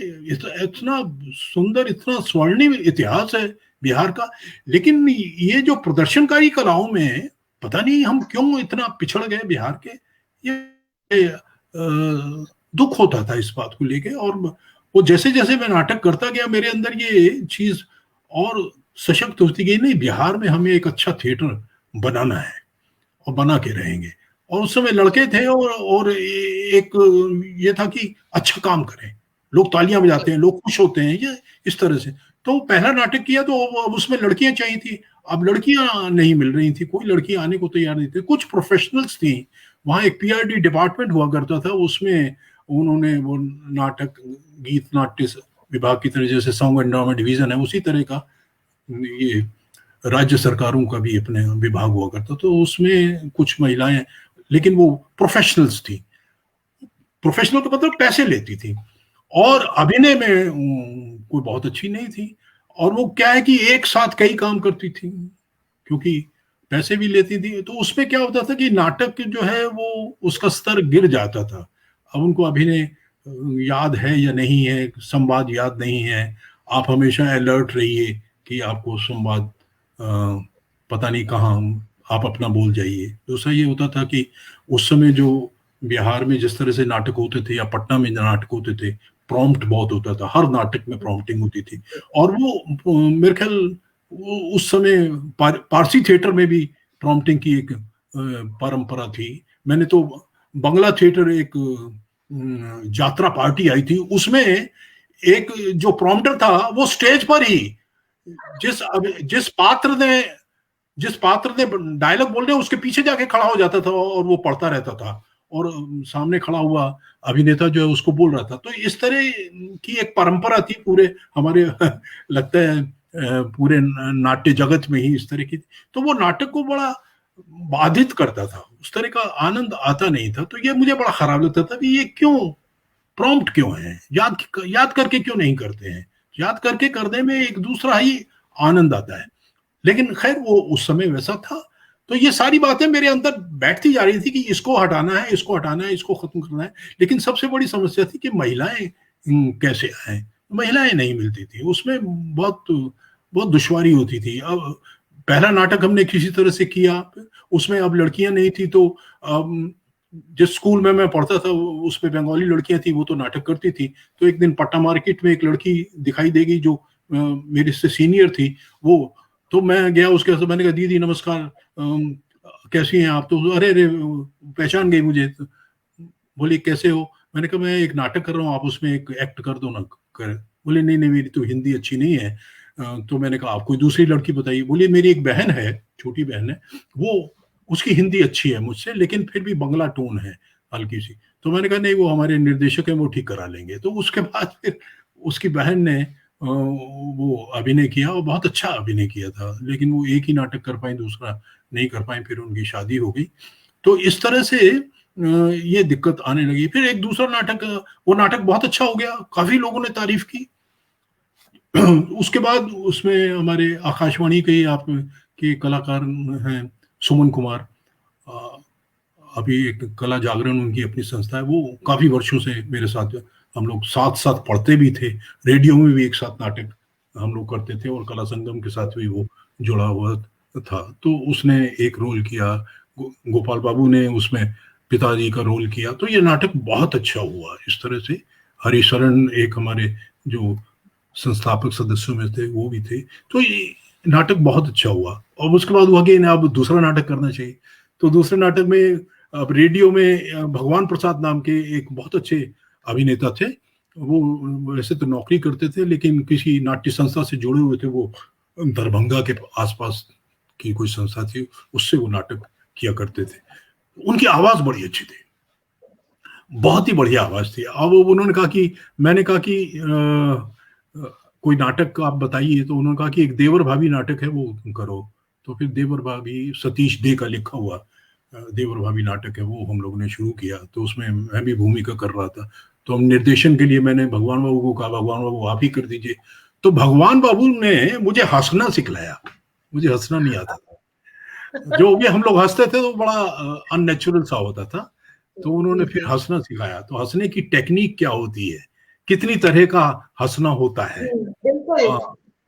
इतना सुंदर, इतना स्वर्णिम इतिहास है बिहार का। लेकिन ये जो प्रदर्शनकारी कलाओं में पता नहीं हम क्यों इतना पिछड़ गए बिहार के, ये दुख होता था इस बात को लेके। और वो जैसे जैसे मैं नाटक करता गया, मेरे अंदर ये चीज और सशक्त होती गई, नहीं बिहार में हमें एक अच्छा थिएटर बनाना है और बना के रहेंगे। और उस समय लड़के थे, और एक ये था कि अच्छा काम करें, लोग तालियां बजाते हैं, लोग खुश होते हैं, ये इस तरह से। तो पहला नाटक किया तो उसमें लड़कियां चाहिए थी। अब लड़कियां नहीं मिल रही थी, कोई लड़की आने को तैयार नहीं थी। कुछ प्रोफेशनल्स थी वहाँ, एक पीआरडी डिपार्टमेंट हुआ करता था, उसमें उन्होंने वो नाटक, गीत नाट्य विभाग की तरह, जैसे सॉन्ग एंडोमेंट डिवीजन है, उसी तरह का ये राज्य सरकारों का भी अपने विभाग हुआ करता। तो उसमें कुछ महिलाएं, लेकिन वो प्रोफेशनल्स थी। प्रोफेशनल का मतलब पैसे लेती थी, और अभिनय में कोई बहुत अच्छी नहीं थी। और वो क्या है कि एक साथ कई काम करती थी, क्योंकि पैसे भी लेती थी। तो उसमें क्या होता था कि नाटक जो है वो उसका स्तर गिर जाता था। अब उनको अभिनय याद है या नहीं है, संवाद याद नहीं है, आप हमेशा अलर्ट रहिए कि आपको संवाद पता नहीं कहाँ आप अपना बोल जाइए। दूसरा ये होता था कि उस समय जो बिहार में जिस तरह से नाटक होते थे या पटना में नाटक होते थे, प्रॉम्प्ट बहुत होता था, हर नाटक में प्रॉम्प्टिंग होती थी। और वो मेरे ख्याल उस समय पारसी थिएटर में भी प्रॉम्प्टिंग की एक परंपरा थी। मैंने तो बंगला थिएटर एक यात्रा पार्टी आई थी, उसमें एक जो प्रॉम्प्टर था वो स्टेज पर ही जिस जिस पात्र ने डायलॉग बोल रहे उसके पीछे जाके खड़ा हो जाता था और वो पढ़ता रहता था, और सामने खड़ा हुआ अभिनेता जो है उसको बोल रहा था। तो इस तरह की एक परंपरा थी पूरे हमारे लगता है पूरे नाट्य जगत में ही इस तरह की। तो वो नाटक को बड़ा बाधित करता था, उस तरह का आनंद आता नहीं था। तो ये मुझे बड़ा खराब लगता था कि ये क्यों प्रॉम्प्ट क्यों है, याद करके क्यों नहीं करते हैं। याद करके करने में एक दूसरा ही आनंद आता है। लेकिन खैर वो उस समय वैसा था। तो ये सारी बातें मेरे अंदर बैठती जा रही थी कि इसको हटाना है, इसको हटाना है, इसको खत्म करना है। लेकिन सबसे बड़ी समस्या थी कि महिलाएं कैसे आए, महिलाएं नहीं मिलती थी उसमें, बहुत बहुत दुश्वारी होती थी। अब पहला नाटक हमने किसी तरह से किया, उसमें अब लड़कियां नहीं थी, तो जिस स्कूल में मैं पढ़ता था उसमें बंगाली लड़कियां थी, वो तो नाटक करती थी। तो एक दिन पट्टा मार्केट में एक लड़की दिखाई देगी जो मेरे से सीनियर थी, वो तो मैं गया उसके साथ, मैंने कहा दीदी नमस्कार, कैसी हैं आप? तो अरे अरे पहचान गई मुझे। तो बोली कैसे हो? मैंने कहा मैं एक नाटक कर रहा हूँ, आप उसमें एक एक्ट कर दो ना। कर बोले नहीं नहीं मेरी तो हिंदी अच्छी नहीं है। तो मैंने कहा आप कोई दूसरी लड़की बताइए। बोली मेरी एक बहन है, छोटी बहन है, वो उसकी हिंदी अच्छी है मुझसे, लेकिन फिर भी बंगला टोन है हल्की सी। तो मैंने कहा नहीं वो हमारे निर्देशक हैं, वो ठीक करा लेंगे। तो उसके बाद फिर उसकी बहन ने वो अभिनय किया और बहुत अच्छा अभिनय किया था, लेकिन वो एक ही नाटक कर पाए, दूसरा नहीं कर पाए, फिर उनकी शादी हो गई। तो इस तरह से ये दिक्कत आने लगी। फिर एक दूसरा नाटक, वो नाटक बहुत अच्छा हो गया, काफी लोगों ने तारीफ की। उसके बाद उसमें हमारे आकाशवाणी के ही आप के कलाकार हैं सुमन कुमार, अभी एक कला जागरण उनकी अपनी संस्था है, वो काफी वर्षों से मेरे साथ, हम लोग साथ साथ पढ़ते भी थे, रेडियो में भी एक साथ नाटक हम लोग करते थे, और कला संगम के साथ भी वो जुड़ा हुआ था। तो उसने एक रोल किया, गोपाल बाबू ने उसमें पिताजी का रोल किया। तो ये नाटक बहुत अच्छा हुआ। इस तरह से हरिशरण एक हमारे जो संस्थापक सदस्यों में थे वो भी थे। तो ये नाटक बहुत अच्छा हुआ। और उसके बाद हुआ कि अब दूसरा नाटक करना चाहिए। तो दूसरे नाटक में अब रेडियो में भगवान प्रसाद नाम के एक बहुत अच्छे अभिनेता थे, वो वैसे तो नौकरी करते थे लेकिन किसी नाट्य संस्था से जुड़े हुए थे, वो दरभंगा के आसपास की कोई संस्था थी, उससे वो नाटक किया करते थे। उनकी आवाज बड़ी अच्छी थी, बहुत ही बढ़िया आवाज थी। अब उन्होंने कहा कि, मैंने कहा कि कोई नाटक आप बताइए। तो उन्होंने कहा कि एक देवर भाभी नाटक है, वो करो। तो फिर देवर भाभी, सतीश दे का लिखा हुआ देवर भाभी नाटक है, वो हम लोगों ने शुरू किया। तो उसमें मैं भी भूमिका कर रहा था। तो हम निर्देशन के लिए मैंने भगवान बाबू को कहा, भगवान बाबू आप ही कर दीजिए। तो भगवान बाबू ने मुझे हंसना सिखलाया, मुझे हंसना नहीं आता था। जो भी हम लोग हंसते थे तो बड़ा अननेचुरल सा होता था। तो उन्होंने फिर हंसना सिखाया। तो हंसने की टेक्निक क्या होती है, कितनी तरह का हंसना होता है,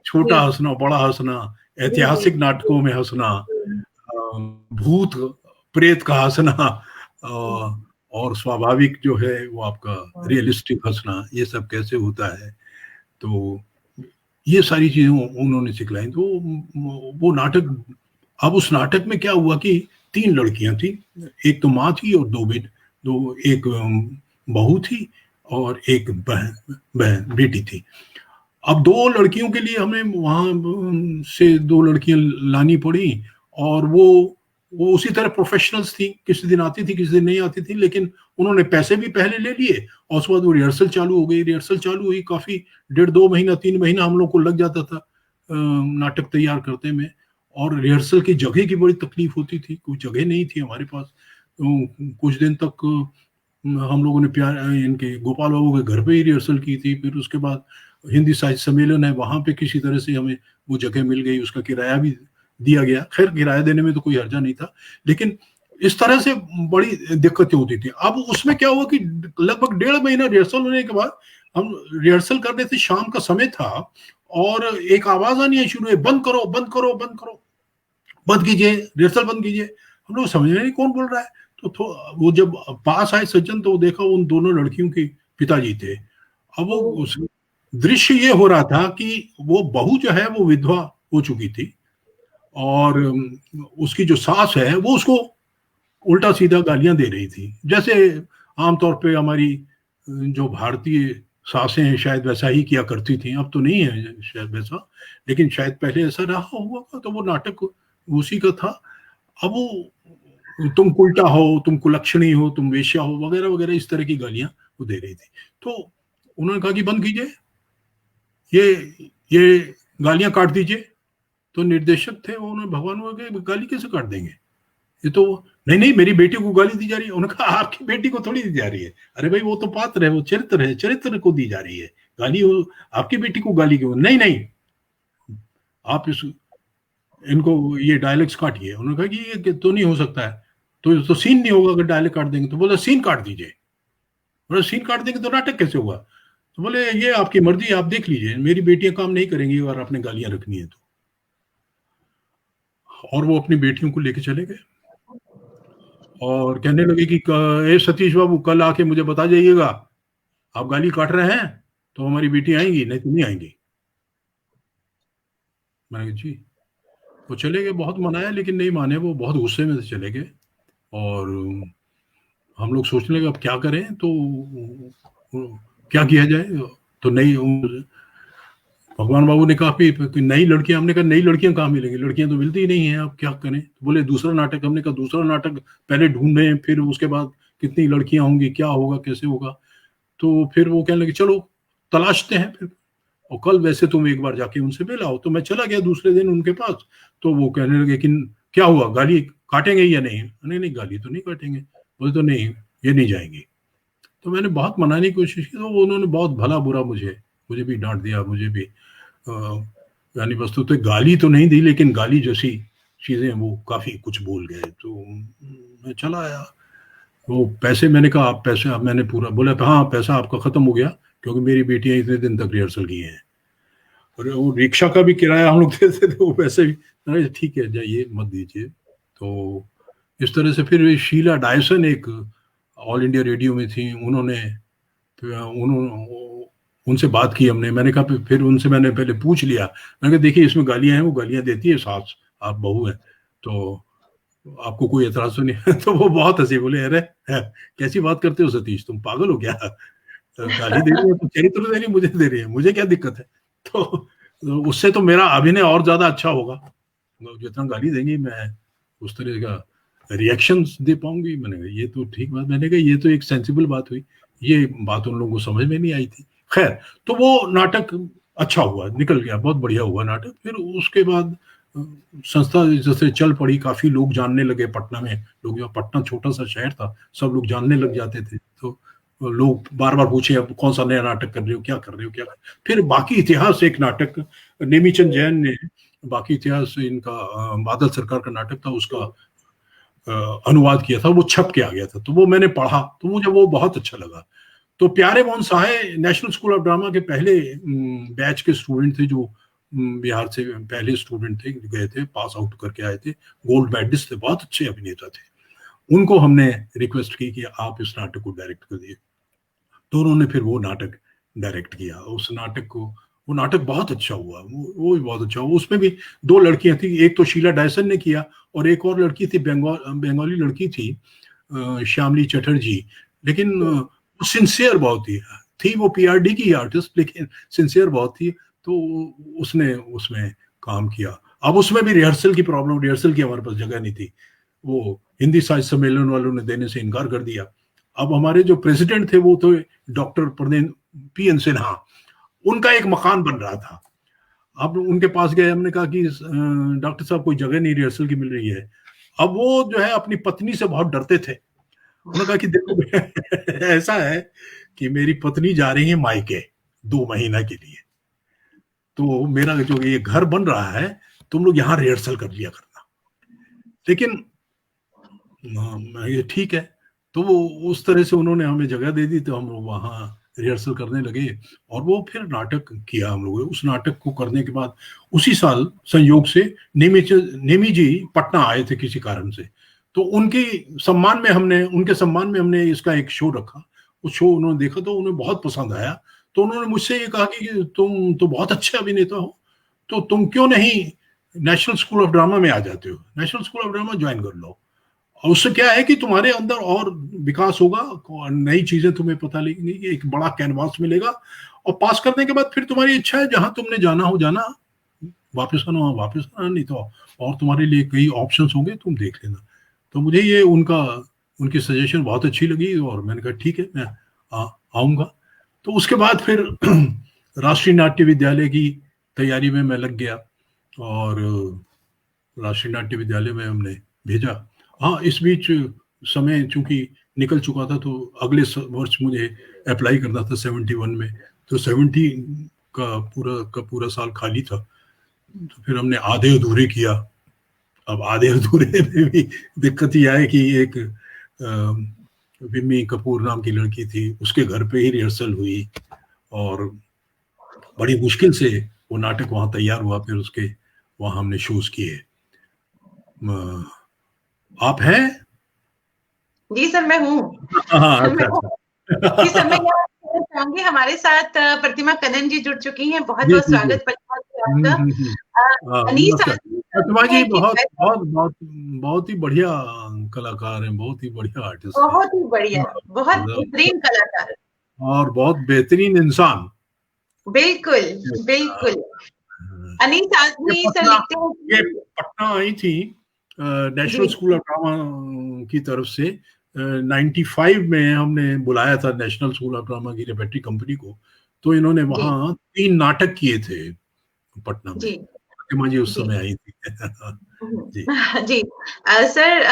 छोटा हंसना, बड़ा हंसना, ऐतिहासिक नाटकों में हंसना, भूत प्रेत का हंसना, और स्वाभाविक जो है वो आपका रियलिस्टिक हंसना, ये सब कैसे होता है। तो ये सारी चीजें उन्होंने सिखलाई। तो वो नाटक, अब उस नाटक में क्या हुआ कि 3 लड़कियां थी, एक तो माँ थी और 2 एक बहू थी और एक बहन बेटी थी। अब 2 लड़कियों के लिए हमें वहां से 2 लड़कियां लानी पड़ी, और वो उसी तरह प्रोफेशनल्स थी, किसी दिन आती थी किसी दिन नहीं आती थी, लेकिन उन्होंने पैसे भी पहले ले लिए और उसके बाद वो रिहर्सल चालू हो गई। रिहर्सल चालू हुई, काफी 1.5-2 महीना 3 महीना हम लोग को लग जाता था नाटक तैयार करते में। और रिहर्सल की जगह की बड़ी तकलीफ होती थी, कोई जगह नहीं थी हमारे पास। तो कुछ दिन तक हम लोगों ने इनके गोपाल बाबू के घर पे ही रिहर्सल की थी। फिर उसके बाद हिंदी साहित्य सम्मेलन है, वहां पे किसी तरह से हमें वो जगह मिल गई, उसका किराया भी दिया गया। खैर किराया देने में तो कोई हर्जा नहीं था, लेकिन इस तरह से बड़ी दिक्कतें होती थी। अब उसमें क्या हुआ कि लगभग 1.5 महीना रिहर्सल होने के बाद हम रिहर्सल कर रहे थे, शाम का समय था, और एक आवाज आनी शुरू हुई, बंद करो बंद करो बंद करो, बंद कीजिए, रिहर्सल बंद कीजिए। हम लोग समझ रहे नहीं कौन बोल रहा है। तो वो जब पास आए सज्जन तो देखा उन दोनों लड़कियों के पिताजी थे। अब वो उस दृश्य ये हो रहा था कि वो बहू जो है वो विधवा हो चुकी थी, और उसकी जो सास है वो उसको उल्टा सीधा गालियां दे रही थी, जैसे आमतौर पे हमारी जो भारतीय सासें हैं शायद वैसा ही किया करती थी। अब तो नहीं है शायद वैसा, लेकिन शायद पहले ऐसा रहा होगा। तो वो नाटक उसी का था। अब वो तुम उल्टा हो, तुम कुलक्षणी हो, तुम वेश्या हो, वगैरह वगैरह इस तरह की गालियां वो दे रही थी। तो उन्होंने कहा कि बंद कीजिए, ये गालियां काट दीजिए। तो निर्देशक थे, उन्होंने भगवान को कहा गाली कैसे काट देंगे, ये तो नहीं नहीं मेरी बेटी को गाली दी जा रही है। उन्होंने कहा आपकी बेटी को थोड़ी दी जा रही है, अरे भाई वो तो पात्र है, वो चरित्र है, चरित्र को दी जा रही है गाली, वो आपकी बेटी को गाली क्यों? नहीं नहीं आप इनको ये डायलॉग्स काटिए। उन्होंने कहा कि ये तो नहीं हो सकता है, तो सीन नहीं होगा अगर डायलॉग काट देंगे। तो बोला सीन काट दीजिए। बोला सीन काट देंगे तो नाटक कैसे होगा? तो बोले ये आपकी मर्जी, आप देख लीजिए, मेरी बेटियां काम नहीं करेंगी अगर आपने गालियां रखनी है तो। और वो अपनी बेटियों को लेके चले गए और कहने लगे कि ए सतीश बाबू कल आके मुझे बता जाइएगा, आप गाली काट रहे हैं तो हमारी बेटी आएंगी, नहीं तो नहीं आएंगी। मैंने कहा जी। वो चले गए, बहुत मनाया लेकिन नहीं माने, वो बहुत गुस्से में से चले गए। और हम लोग सोचने लगे अब क्या करें, तो क्या किया जाए। तो नहीं, भगवान बाबू ने कहा कि नई लड़कियां, हमने कहा नई लड़कियां कहाँ मिलेंगी, लड़कियां तो मिलती ही नहीं है, अब क्या करें। तो बोले दूसरा नाटक। हमने कहा दूसरा नाटक पहले ढूंढे, फिर उसके बाद कितनी लड़कियां होंगी, क्या होगा, कैसे होगा। तो फिर वो कहने लगे चलो तलाशते हैं फिर, और कल वैसे तुम एक बार जाके उनसे मिल आओ। तो मैं चला गया दूसरे दिन उनके पास। तो वो कहने लगे कि क्या हुआ, गाली काटेंगे या नहीं? नहीं नहीं गाली तो नहीं काटेंगे। बोले तो नहीं, ये नहीं जाएंगी। तो मैंने बहुत मनाने की कोशिश की, तो उन्होंने बहुत भला बुरा मुझे भी डांट दिया, मुझे भी यानी वस्तु तो गाली तो नहीं दी, लेकिन गाली जैसी चीजें वो काफी कुछ बोल गए। तो मैं चला आया। वो पैसे, मैंने कहा आप पैसे, आप, मैंने पूरा बोला हाँ पैसा आपका खत्म हो गया, क्योंकि मेरी बेटियां इतने दिन तक रिहर्सल की हैं। और वो रिक्शा का भी किराया हम लोग देते थे, वो पैसे भी, अरे ठीक है जाइए मत दीजिए। तो इस तरह से फिर शीला डायसन एक ऑल इंडिया रेडियो में थी, उन्होंने उनसे बात की हमने। मैंने कहा फिर उनसे मैंने पहले पूछ लिया, मैंने कहा देखिए इसमें गालियां हैं, वो गालियां देती है सास, आप बहू हैं, तो आपको कोई एतराज तो नहीं है? तो वो बहुत हंसी, बोले अरे कैसी बात करते हो सतीश, तुम पागल हो क्या, गाली दे रही है तो चरित्र दे रही, मुझे दे रही है, मुझे क्या दिक्कत है। तो उससे तो मेरा अभिनय और ज्यादा अच्छा होगा, जितना गाली देंगी मैं उस तरह का रिएक्शन दे पाऊंगी। मैंने कहा ये तो ठीक बात, मैंने कहा ये तो एक सेंसिबल बात हुई, ये बात उन लोगों को समझ में नहीं आई थी। खैर, तो वो नाटक अच्छा हुआ, निकल गया, बहुत बढ़िया हुआ नाटक। फिर उसके बाद संस्था जैसे चल पड़ी, काफी लोग जानने लगे पटना में, लोग, पटना छोटा सा शहर था, सब लोग जानने लग जाते थे। तो लोग बार बार पूछे अब कौन सा नया नाटक कर रहे हो, क्या कर रहे हो, क्या। फिर बाकी इतिहास एक नाटक नेमीचंद जैन ने, बाकी इतिहास इनका बादल सरकार का नाटक था, उसका अनुवाद किया था, वो छप के आ गया था, तो वो मैंने पढ़ा, तो मुझे वो बहुत अच्छा लगा। तो प्यारे मोहन सहाय नेशनल स्कूल ऑफ ड्रामा के पहले बैच के स्टूडेंट थे, जो बिहार से पहले स्टूडेंट थे, गए थे, पास आउट करके आए थे, गोल्ड मेडलिस्ट थे, बहुत अच्छे अभिनेता थे। उनको हमने रिक्वेस्ट की कि आप इस नाटक को डायरेक्ट कर दिए, तो उन्होंने फिर वो नाटक डायरेक्ट किया। उस नाटक को, वो नाटक बहुत अच्छा हुआ, वो भी बहुत अच्छा हुआ। उसमें भी 2 लड़कियां थी, एक तो शीला डायसन ने किया और एक और लड़की थी, बंगाली लड़की थी, श्यामली चटर्जी। लेकिन सिंसियर बहुत थी वो पीआरडी की आर्टिस्ट, लेकिन सिंसियर बहुत थी, तो उसने उसमें काम किया। अब उसमें भी रिहर्सल की प्रॉब्लम, रिहर्सल की हमारे पास जगह नहीं थी, वो हिंदी साहित्य सम्मेलन वालों ने देने से इनकार कर दिया। अब हमारे जो प्रेसिडेंट थे वो तो डॉक्टर PN सिन्हा, उनका एक मकान बन रहा था। अब उनके पास गए, हमने कहा कि डॉक्टर साहब कोई जगह नहीं रिहर्सल की मिल रही है। अब वो जो है अपनी पत्नी से बहुत डरते थे। उन्होंने कहा कि देखो ऐसा है कि मेरी पत्नी जा रही है मायके 2 महीना के लिए, तो मेरा जो ये घर बन रहा है तुम लोग यहाँ रिहर्सल कर लिया करना। लेकिन ये ठीक है, तो वो उस तरह से उन्होंने हमें जगह दे दी, तो हम लोग वहाँ रिहर्सल करने लगे और वो फिर नाटक किया हम लोगों ने। उस नाटक को करने के बाद उसी साल संयोग से नेमी जी पटना आए थे किसी कारण से, तो उनके सम्मान में हमने इसका एक शो रखा। उस शो उन्होंने देखा तो उन्हें बहुत पसंद आया, तो उन्होंने मुझसे ये कहा कि तुम तो बहुत अच्छे अभिनेता हो, तो तुम क्यों नहीं नेशनल स्कूल ऑफ ड्रामा में आ जाते हो, national school of drama join कर लो, और उससे क्या है कि तुम्हारे अंदर और विकास होगा, नई चीजें तुम्हें पता लगेंगी, एक बड़ा कैनवास मिलेगा, और पास करने के बाद फिर तुम्हारी इच्छा है जहां तुमने जाना हो जाना, वापस आना हो वापस आना, नहीं तो और तुम्हारे लिए कई ऑप्शंस होंगे, तुम देख लेना। तो मुझे ये उनकी सजेशन बहुत अच्छी लगी और मैंने कहा ठीक है, मैं आऊंगा। तो उसके बाद फिर राष्ट्रीय नाट्य विद्यालय की तैयारी में मैं लग गया और राष्ट्रीय नाट्य विद्यालय में हमने भेजा। हाँ, इस बीच समय चूंकि निकल चुका था, तो अगले वर्ष मुझे अप्लाई करना था 71 में, तो 70 का पूरा साल खाली था, तो फिर हमने आधे अधूरे किया। अब आधे अधूरे में भी दिक्कत ही आए कि एक विम्मी कपूर नाम की लड़की थी, उसके घर पे ही रिहर्सल हुई और बड़ी मुश्किल से वो नाटक वहां तैयार हुआ, फिर उसके वहां हमने शोज किए। आप हैं? जी सर, मैं हूँ। हाँ, अच्छा। जी सर, मैं चाहूंगी, हमारे साथ प्रतिमा कनन जी जुड़ चुकी हैं। बहुत बहुत स्वागत आपका। अनीस प्रतिमा जी बहुत ही बढ़िया कलाकार हैं, बहुत ही बढ़िया आर्टिस्ट, बहुत ही बढ़िया, बहुत बेहतरीन कलाकार और बहुत बेहतरीन इंसान। बिल्कुल बिल्कुल। अनीस आजमी सर लिखते हैं, ये पटना आई थी नेशनल स्कूल ऑफ ड्रामा की तरफ से। 95 में हमने बुलाया था नेशनल स्कूल ऑफ ड्रामा की रेपेट्री कंपनी को, तो इन्होंने वहां 3 नाटक किए थे पटना में। प्रतिमा जी उस समय आई थी। जी जी सर,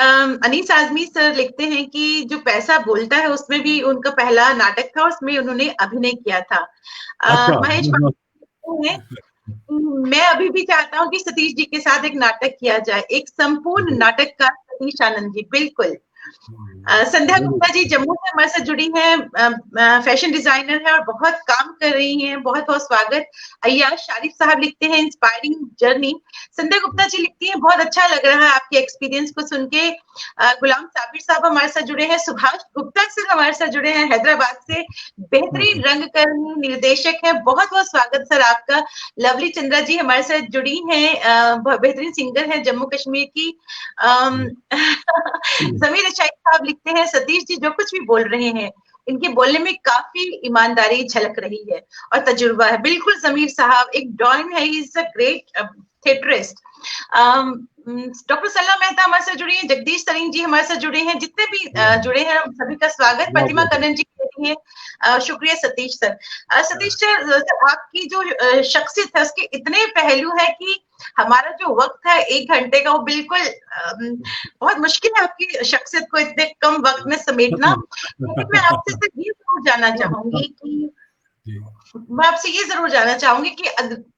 अनीस आजमी सर लिखते हैं कि जो पैसा बोलता है उसमें भी उनका पहला नाटक था, उसमें उन्होंने अभिनय किया था। महेश मैं अभी भी चाहता हूँ कि सतीश जी के साथ एक नाटक किया जाए, एक संपूर्ण नाटक का। सतीश आनंद जी, बिल्कुल। संध्या गुप्ता जी जम्मू से हमारे साथ जुड़ी हैं, फैशन डिजाइनर है और बहुत काम कर रही हैं, बहुत बहुत स्वागत। अय्याज शारिफ साहब लिखते हैं इंस्पायरिंग जर्नी। संध्या गुप्ता जी लिखती हैं बहुत अच्छा लग रहा है आपके एक्सपीरियंस को सुन के। गुलाम साबिर साहब हमारे साथ जुड़े हैं। सुभाष गुप्ता सर हमारे साथ जुड़े हैं हैदराबाद से, बेहतरीन रंगकर्मी निर्देशक है, बहुत बहुत स्वागत सर आपका। लवली चंद्रा जी हमारे साथ जुड़ी हैं, बेहतरीन सिंगर है जम्मू कश्मीर की। जमीर शाहिद साहब लिखते हैं सतीश जी जो कुछ भी बोल रहे हैं इनके बोलने में काफी ईमानदारी झलक रही है और तजुर्बा है। बिल्कुल जमीर साहब एक डॉन है, he is a great theatrist. Doctor Salla Mehta हमारे साथ जुड़ी हैं, जगदीश सरीन जी हमारे साथ जुड़े हैं, जितने भी जुड़े हैं सभी का स्वागत। प्रतिमा कनन जी कहती है शुक्रिया सतीश सर। सतीश सर, आपकी जो शख्सियत है उसके इतने पहलू है कि हमारा जो वक्त है 1 घंटे का वो बिल्कुल बहुत मुश्किल है आपकी शख्सियत को इतने कम वक्त में समेटना। लेकिन मैं आपसे ये जरूर जानना चाहूंगी कि कि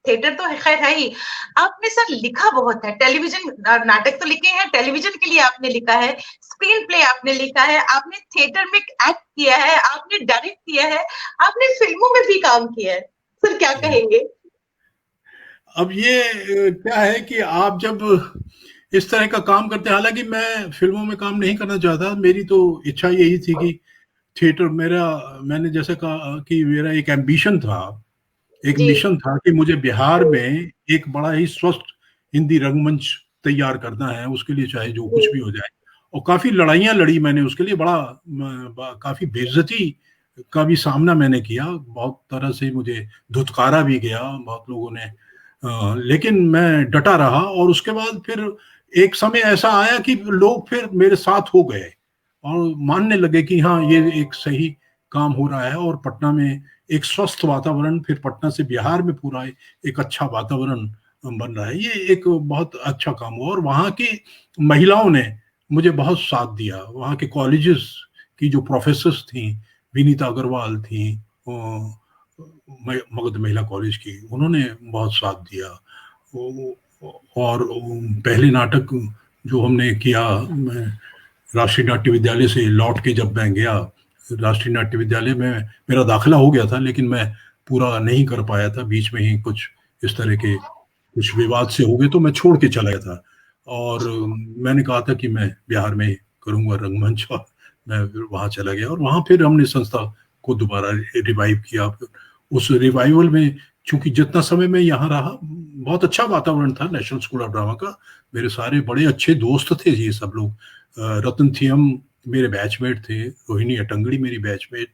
थिएटर तो खैर है ही, आपने सर लिखा बहुत है, टेलीविजन नाटक तो लिखे हैं, टेलीविजन के लिए आपने लिखा है, स्क्रीन प्ले आपने लिखा है, आपने थिएटर में एक्ट किया है, आपने डायरेक्ट किया है, आपने फिल्मों में भी काम किया है। सर क्या कहेंगे? अब ये क्या है कि आप जब इस तरह का काम करते हैं, हालांकि मैं फिल्मों में काम नहीं करना चाहता, मेरी तो इच्छा यही थी कि थिएटर मैंने जैसे कहा कि मेरा एक एम्बिशन था, एक मिशन था कि मुझे बिहार में एक बड़ा ही स्वस्थ हिंदी रंगमंच तैयार करना है, उसके लिए चाहे जो कुछ भी हो जाए। और काफी लड़ाइयां लड़ी मैंने उसके लिए, काफी बेइज्जती का भी सामना मैंने किया, बहुत तरह से मुझे धुतकारा भी गया बहुत लोगों ने, लेकिन मैं डटा रहा। और उसके बाद फिर एक समय ऐसा आया कि लोग फिर मेरे साथ हो गए और मानने लगे कि हाँ ये एक सही काम हो रहा है, और पटना में एक स्वस्थ वातावरण, फिर पटना से बिहार में पूरा एक अच्छा वातावरण बन रहा है। ये एक बहुत अच्छा काम हुआ और वहाँ की महिलाओं ने मुझे बहुत साथ दिया। वहाँ के कॉलेजेस की जो प्रोफेसर्स थी, विनीता अग्रवाल थी मगध महिला कॉलेज की, उन्होंने बहुत साथ दिया। और पहले नाटक जो हमने किया, मैं राष्ट्रीय नाट्य विद्यालय से लौट के जब मैं गया, राष्ट्रीय नाट्य विद्यालय में मेरा दाखिला हो गया था, लेकिन मैं पूरा नहीं कर पाया था, बीच में ही कुछ इस तरह के कुछ विवाद से हो गए, तो मैं छोड़ के चला गया था। और मैंने कहा था कि मैं बिहार में करूंगा रंगमंच, और मैं फिर वहाँ चला गया, और वहाँ फिर हमने संस्था को दोबारा रिवाइव किया। उस रिवाइवल में चूंकि जितना समय मैं यहाँ रहा, बहुत अच्छा वातावरण था नेशनल स्कूल ऑफ ड्रामा का। मेरे सारे बड़े अच्छे दोस्त थे ये सब लोग। रतन थियम मेरे बैचमेट थे, रोहिणी अटंगड़ी मेरी बैचमेट,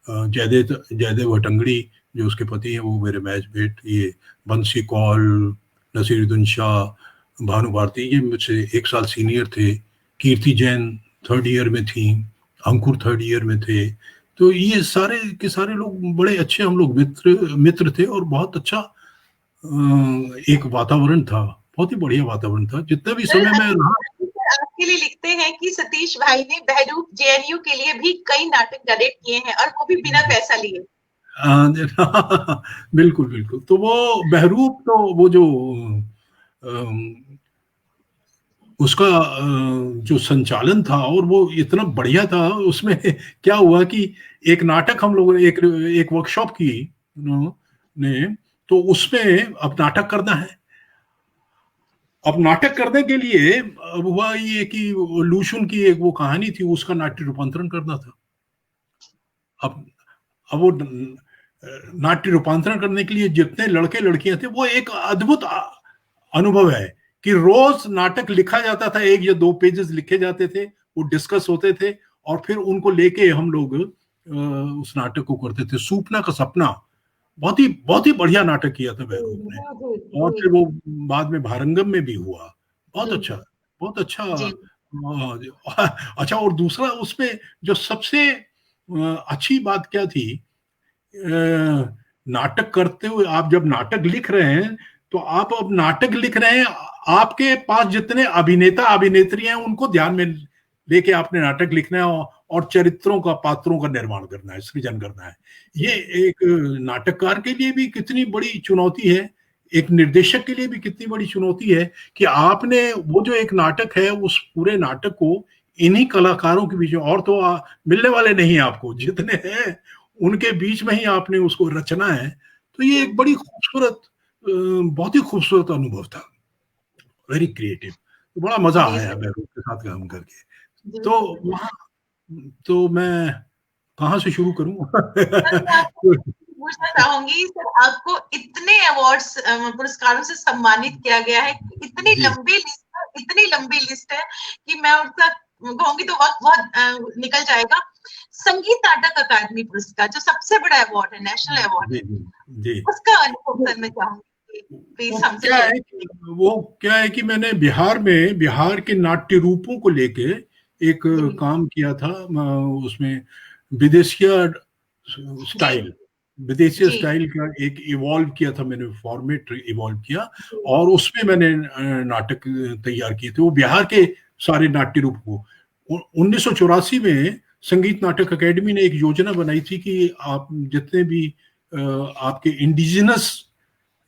जयदेव अटंगड़ी जो उसके पति हैं वो मेरे बैचमेट, ये बंसी कौल, नसीरुद्दीन शाह, भानु भारती, ये मुझसे 1 साल सीनियर थे। कीर्ति जैन 3rd ईयर में थी, अंकुर 3rd ईयर में थे। तो ये सारे के सारे लोग बड़े अच्छे, हम लोग मित्र थे, और बहुत अच्छा एक वातावरण था, बहुत ही बढ़िया वातावरण था जितना भी समय में रहा। आपके लिए लिखते हैं कि सतीश भाई ने बहरूप जेएनयू के लिए भी कई नाटक डायरेक्ट किए हैं, और वो भी बिना पैसा लिए। बिल्कुल बिल्कुल। तो वो बहरूप, तो वो जो उसका जो संचालन था, और वो इतना बढ़िया था, उसमें क्या हुआ कि एक नाटक हम लोगों ने एक वर्कशॉप की ने, तो उसमें अब नाटक करना है। अब नाटक करने के लिए हुआ ये कि लूशुन की एक वो कहानी थी, उसका नाट्य रूपांतरण करना था। अब वो नाट्य रूपांतरण करने के लिए जितने लड़के लड़कियां थे, वो एक अद्भुत अनुभव है कि रोज नाटक लिखा जाता था, 1 या 2 पेजेस लिखे जाते थे, वो डिस्कस होते थे, और फिर उनको लेके हम लोग उस नाटक को करते थे। सूपना का सपना बहुत ही बढ़िया नाटक किया था बहरूप ने, और फिर वो बाद में भारंगम में भी हुआ। बहुत अच्छा। अच्छा, और दूसरा उसमें जो सबसे अच्छी बात क्या थी, नाटक करते हुए आप जब नाटक लिख रहे हैं, तो आप अब नाटक लिख रहे हैं, आपके पास जितने अभिनेता अभिनेत्री हैं उनको ध्यान में लेके आपने नाटक लिखना है, और चरित्रों का, पात्रों का निर्माण करना है, सृजन करना है। ये एक नाटककार के लिए भी कितनी बड़ी चुनौती है, एक निर्देशक के लिए भी कितनी बड़ी चुनौती है कि आपने वो जो एक नाटक है, उस पूरे नाटक को इन्हीं कलाकारों के बीच में, और तो मिलने वाले नहीं आपको, जितने हैं उनके बीच में ही आपने उसको रचना है। तो ये एक बड़ी खूबसूरत, बहुत ही खूबसूरत अनुभव था, वेरी क्रिएटिव। तो बड़ा मजा आया बहरूप के साथ काम करके। तो वहाँ, तो मैं कहाँ से शुरू करूं? पूछना चाहूंगी सर, आपको इतने अवार्ड्स पुरस्कारों से सम्मानित किया गया है, इतनी लंबी लिस्ट है कि मैं उसका कहूंगी तो वक्त बहुत निकल जाएगा। संगीत नाटक अकादमी पुरस्कार जो सबसे बड़ा अवार्ड है, नेशनल अवार्ड है, उसका अनुभव करना चाहूंगी। वो क्या है कि मैंने बिहार के नाट्य रूपों को लेके एक काम किया था, उसमें विदेशिया स्टाइल का एक इवॉल्व किया था मैंने, फॉर्मेट इवॉल्व किया, और उसमें मैंने नाटक तैयार किए थे, वो बिहार के सारे नाट्य रूप को। 1984 में संगीत नाटक अकेडमी ने एक योजना बनाई थी कि आप जितने भी आपके इंडिजिनस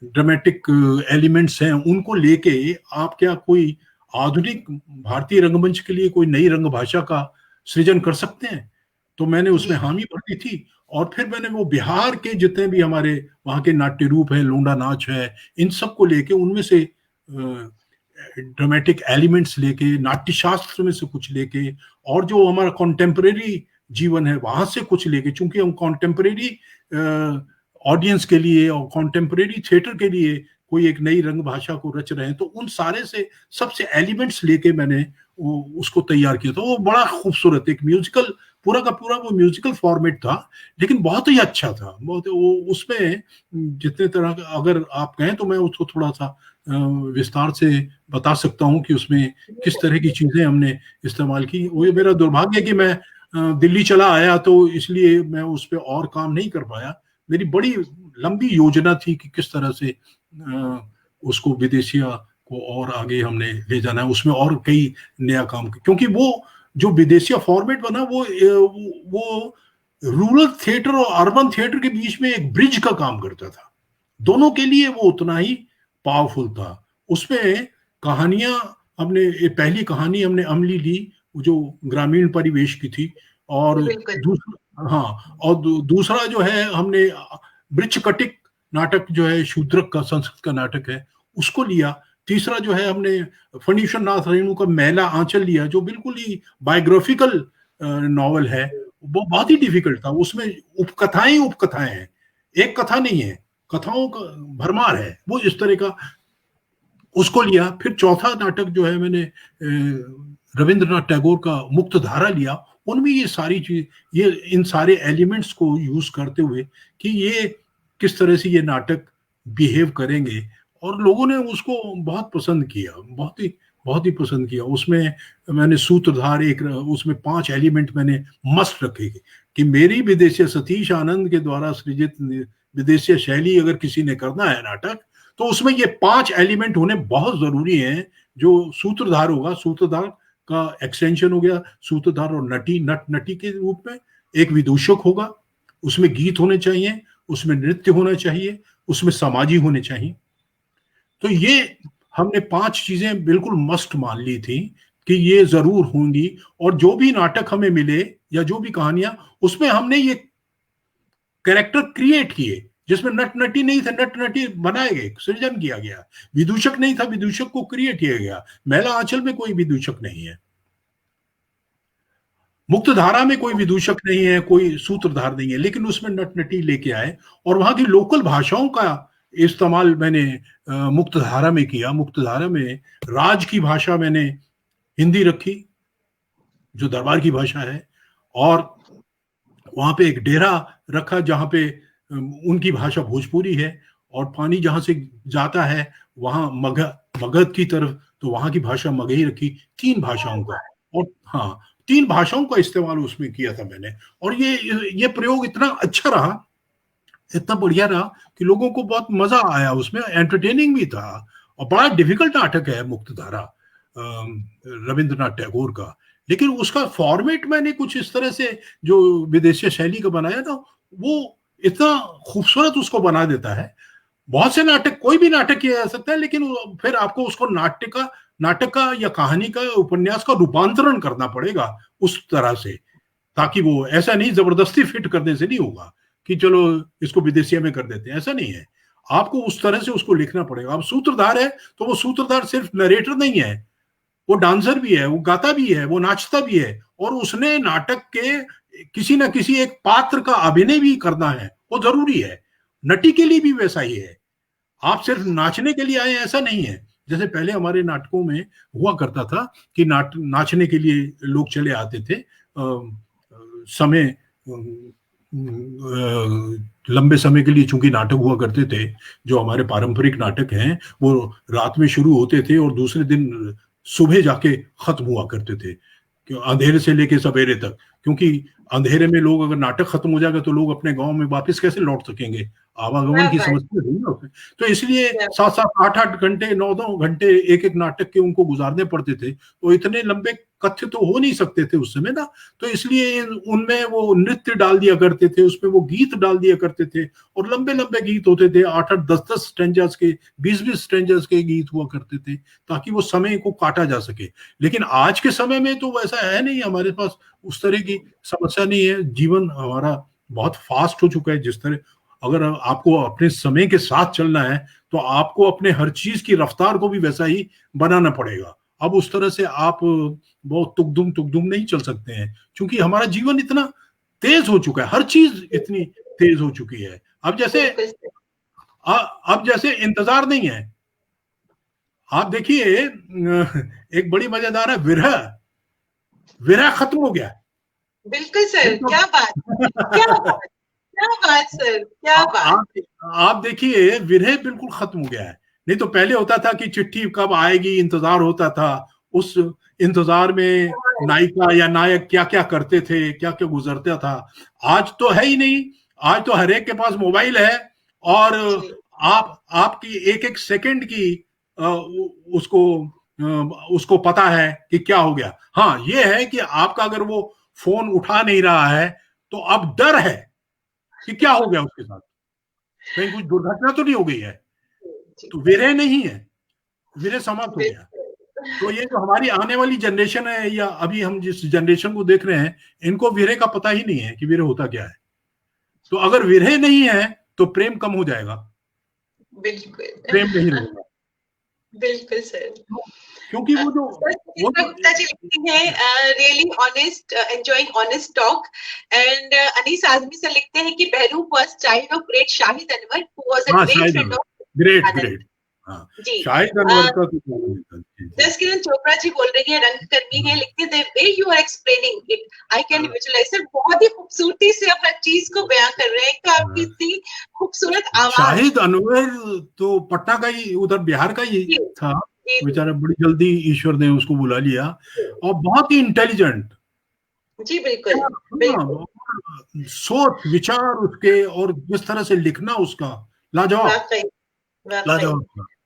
ड्रामेटिक एलिमेंट्स हैं उनको लेके आप क्या कोई आधुनिक भारतीय रंगमंच के लिए कोई नई रंग भाषा का सृजन कर सकते हैं। तो मैंने उसमें हामी भर दी थी, और फिर मैंने वो बिहार के जितने भी हमारे वहाँ के नाट्य रूप हैं, लोंडा नाच है, इन सब को लेके, उनमें से ड्रामेटिक एलिमेंट्स लेके, नाट्य शास्त्र में से कुछ लेके, और जो हमारा कॉन्टेम्परेरी जीवन है वहां से कुछ लेके, चूंकि हम कॉन्टेम्परेरी ऑडियंस के लिए और कॉन्टेम्परेरी थिएटर के लिए कोई एक नई रंग भाषा को रच रहे हैं, तो उन सारे से सबसे एलिमेंट्स लेके मैंने उसको तैयार किया था। वो बड़ा खूबसूरत एक म्यूजिकल, पूरा का पूरा वो म्यूजिकल फॉर्मेट था, लेकिन बहुत ही अच्छा था। बहुत वो उसमें जितने तरह का, अगर आप कहें तो मैं उसको थोड़ा सा विस्तार से बता सकता हूँ कि उसमें किस तरह की चीजें हमने इस्तेमाल की। वो मेरा दुर्भाग्य है कि मैं दिल्ली चला आया, तो इसलिए मैं उस पर और काम नहीं कर पाया। मेरी बड़ी लंबी योजना थी कि किस तरह से उसको विदेशिया को और आगे हमने ले जाना है, उसमें और कई नया काम, क्योंकि वो जो विदेशिया फॉर्मेट बना वो रूरल थिएटर और अर्बन थिएटर के बीच में एक ब्रिज का काम करता था। दोनों के लिए वो उतना ही पावरफुल था। उसमें कहानियां पहली कहानी हमने अमली ली जो ग्रामीण परिवेश की थी, और दूसरा, हाँ, और दूसरा जो है हमने वृक्षकटिक नाटक जो है शूद्रक का संस्कृत का नाटक है उसको लिया। तीसरा जो है हमने फणीश्वर नाथ रेणु का मैला आंचल लिया जो बिल्कुल ही बायोग्राफिकल नॉवल है। वो बहुत ही डिफिकल्ट था, उसमें उपकथाएं हैं, एक कथा नहीं है, कथाओं का भरमार है, वो इस तरह का उसको लिया। फिर चौथा नाटक जो है मैंने रविंद्रनाथ टैगोर का मुक्तधारा लिया। उनमें ये सारी चीज, ये इन सारे एलिमेंट्स को यूज करते हुए कि ये किस तरह से ये नाटक बिहेव करेंगे, और लोगों ने उसको बहुत पसंद किया, बहुत ही पसंद किया। उसमें मैंने सूत्रधार उसमें 5 एलिमेंट मैंने मस्ट रखे कि मेरी विदेशीय सतीश आनंद के द्वारा सृजित विदेशीय शैली अगर किसी ने करना है नाटक, तो उसमें ये 5 एलिमेंट होने बहुत जरूरी हैं। जो सूत्रधार होगा, सूत्रधार का एक्सटेंशन हो गया सूत्रधार और नटी के रूप में एक विदूषक होगा, उसमें गीत होने चाहिए, उसमें नृत्य होना चाहिए, उसमें समाजी होने चाहिए। तो ये हमने 5 चीजें बिल्कुल मस्ट मान ली थी कि ये जरूर होंगी, और जो भी नाटक हमें मिले या जो भी कहानियां, उसमें हमने ये कैरेक्टर क्रिएट किए जिसमें नट नटी नहीं थे, नट नटी बनाए गए, सृजन किया गया। विदूषक नहीं था, विदूषक को क्रिएट किया गया। मैला आंचल में कोई विदूषक नहीं है, मुक्तधारा में कोई विदूषक नहीं है, कोई सूत्रधार नहीं है, लेकिन उसमें नट नटी लेके आए, और वहां की लोकल भाषाओं का इस्तेमाल मैंने मुक्तधारा में किया। मुक्तधारा में राज की भाषा मैंने हिंदी रखी जो दरबार की भाषा है, और वहां पे एक डेरा रखा जहां पे उनकी भाषा भोजपुरी है, और पानी जहां से जाता है वहां मगध की तरफ, तो वहां की भाषा मगही रखी। 3 भाषाओं का, और हाँ 3 भाषाओं का इस्तेमाल उसमें किया था मैंने। और ये प्रयोग इतना अच्छा रहा, इतना बढ़िया रहा कि लोगों को बहुत मजा आया, उसमें एंटरटेनिंग भी था। और बड़ा डिफिकल्ट नाटक है मुक्तधारा रविंद्रनाथ टैगोर का, लेकिन उसका फॉर्मेट मैंने कुछ इस तरह से जो विदेशी शैली का बनाया ना, वो इतना खूबसूरत उसको बना देता है। बहुत से नाटक, कोई भी नाटक किया जा सकता है, लेकिन फिर आपको उसको नाटक का या कहानी का, उपन्यास का रूपांतरण करना पड़ेगा उस तरह से, ताकि वो ऐसा नहीं जबरदस्ती फिट करने से नहीं होगा कि चलो इसको विदेशिया में कर देते हैं, ऐसा नहीं है। आपको उस तरह से उसको लिखना पड़ेगा। अब सूत्रधार है तो वो सूत्रधार सिर्फ नरेटर नहीं है, वो डांसर भी है, वो गाता भी है, वो नाचता भी है, और उसने नाटक के किसी ना किसी एक पात्र का अभिनय भी करना है, वो जरूरी है। नटी के लिए भी वैसा ही है, आप सिर्फ नाचने के लिए आए ऐसा नहीं है। जैसे पहले हमारे नाटकों में हुआ करता था कि नाचने के लिए लोग चले आते थे, समय लंबे समय के लिए, चूंकि नाटक हुआ करते थे, जो हमारे पारंपरिक नाटक हैं वो रात में शुरू होते थे और दूसरे दिन सुबह जाके खत्म हुआ करते थे, अंधेरे से लेके सवेरे तक, क्योंकि अंधेरे में लोग अगर नाटक खत्म हो जाएगा तो लोग अपने गांव में वापस कैसे लौट सकेंगे, आवागमन की समस्या नहीं ना। तो इसलिए 7-7, 8-8 घंटे, 9-9 घंटे एक नाटक के उनको गुजारने पड़ते थे। तो इतने लंबे कथ्य तो हो नहीं सकते थे उस समय ना, तो इसलिए उनमें वो नृत्य डाल दिया करते थे, उसमें वो गीत डाल दिया करते थे, और लंबे लंबे गीत होते थे, 8-8, 10-10 स्टैंजास के, 20-20 स्टैंजास के गीत हुआ करते थे, ताकि वो समय को काटा जा सके। लेकिन आज के समय में तो वैसा है नहीं, हमारे पास उस तरह की समस्या नहीं है। जीवन हमारा बहुत फास्ट हो चुका है। जिस तरह, अगर आपको अपने समय के साथ चलना है तो आपको अपने हर चीज की रफ्तार को भी वैसा ही बनाना पड़ेगा। अब उस तरह से आप बहुत तुकदुम नहीं चल सकते हैं, क्योंकि हमारा जीवन इतना तेज हो चुका है, हर चीज इतनी तेज हो चुकी है। अब जैसे इंतजार नहीं है। आप देखिए, एक बड़ी मजेदार है, विरह खत्म हो गया। बिल्कुल सर, क्या बात सर, क्या बात। आप देखिए, विरह बिल्कुल खत्म हो गया है। नहीं तो पहले होता था कि चिट्ठी कब आएगी, इंतजार होता था। उस इंतजार में नायिका या नायक क्या क्या करते थे, क्या क्या गुजरता था। आज तो है ही नहीं। आज तो हर एक के पास मोबाइल है, और आपकी एक एक सेकंड की उसको पता है कि क्या हो गया। हाँ, ये है कि आपका अगर वो फोन उठा नहीं रहा है तो अब डर है कि क्या हो गया उसके साथ, कहीं कुछ दुर्घटना तो नहीं हो गई है। तो विरह नहीं है, विरह समाप्त हो गया। तो ये जो हमारी आने वाली जनरेशन है, या अभी हम जिस जनरेशन को देख रहे हैं, इनको विरह का पता ही नहीं है कि विरह होता क्या है। तो अगर विरह नहीं है तो प्रेम कम हो जाएगा, बिल्कुल प्रेम नहीं रहेगा। बिल्कुल सर। क्योंकि वो जो गुप्ता जी लिखती हैं really honest, enjoying honest talk. And Anees Azmi sir लिखते हैं कि Bahroop was child of great Shahid Anwar who was a great friend of great ji Shahid Anwar का तो जसकिरण चोपड़ा जी बोल रही है, रंगकर्मी है, लिखते हैं वे you are explaining it I can visualize. Sir बहुत ही खूबसूरती से आप हर चीज को बयां कर रहे हैं कि आपकी इतनी खूबसूरत आवाज। शाहिद अनवर तो पटना का ही, उधर बिहार का ही था बेचारा, बड़ी जल्दी ईश्वर ने उसको बुला लिया, और बहुत ही इंटेलिजेंट। जी बिल्कुल सोच विचार उसके, और जिस तरह से लिखना उसका लाजवाब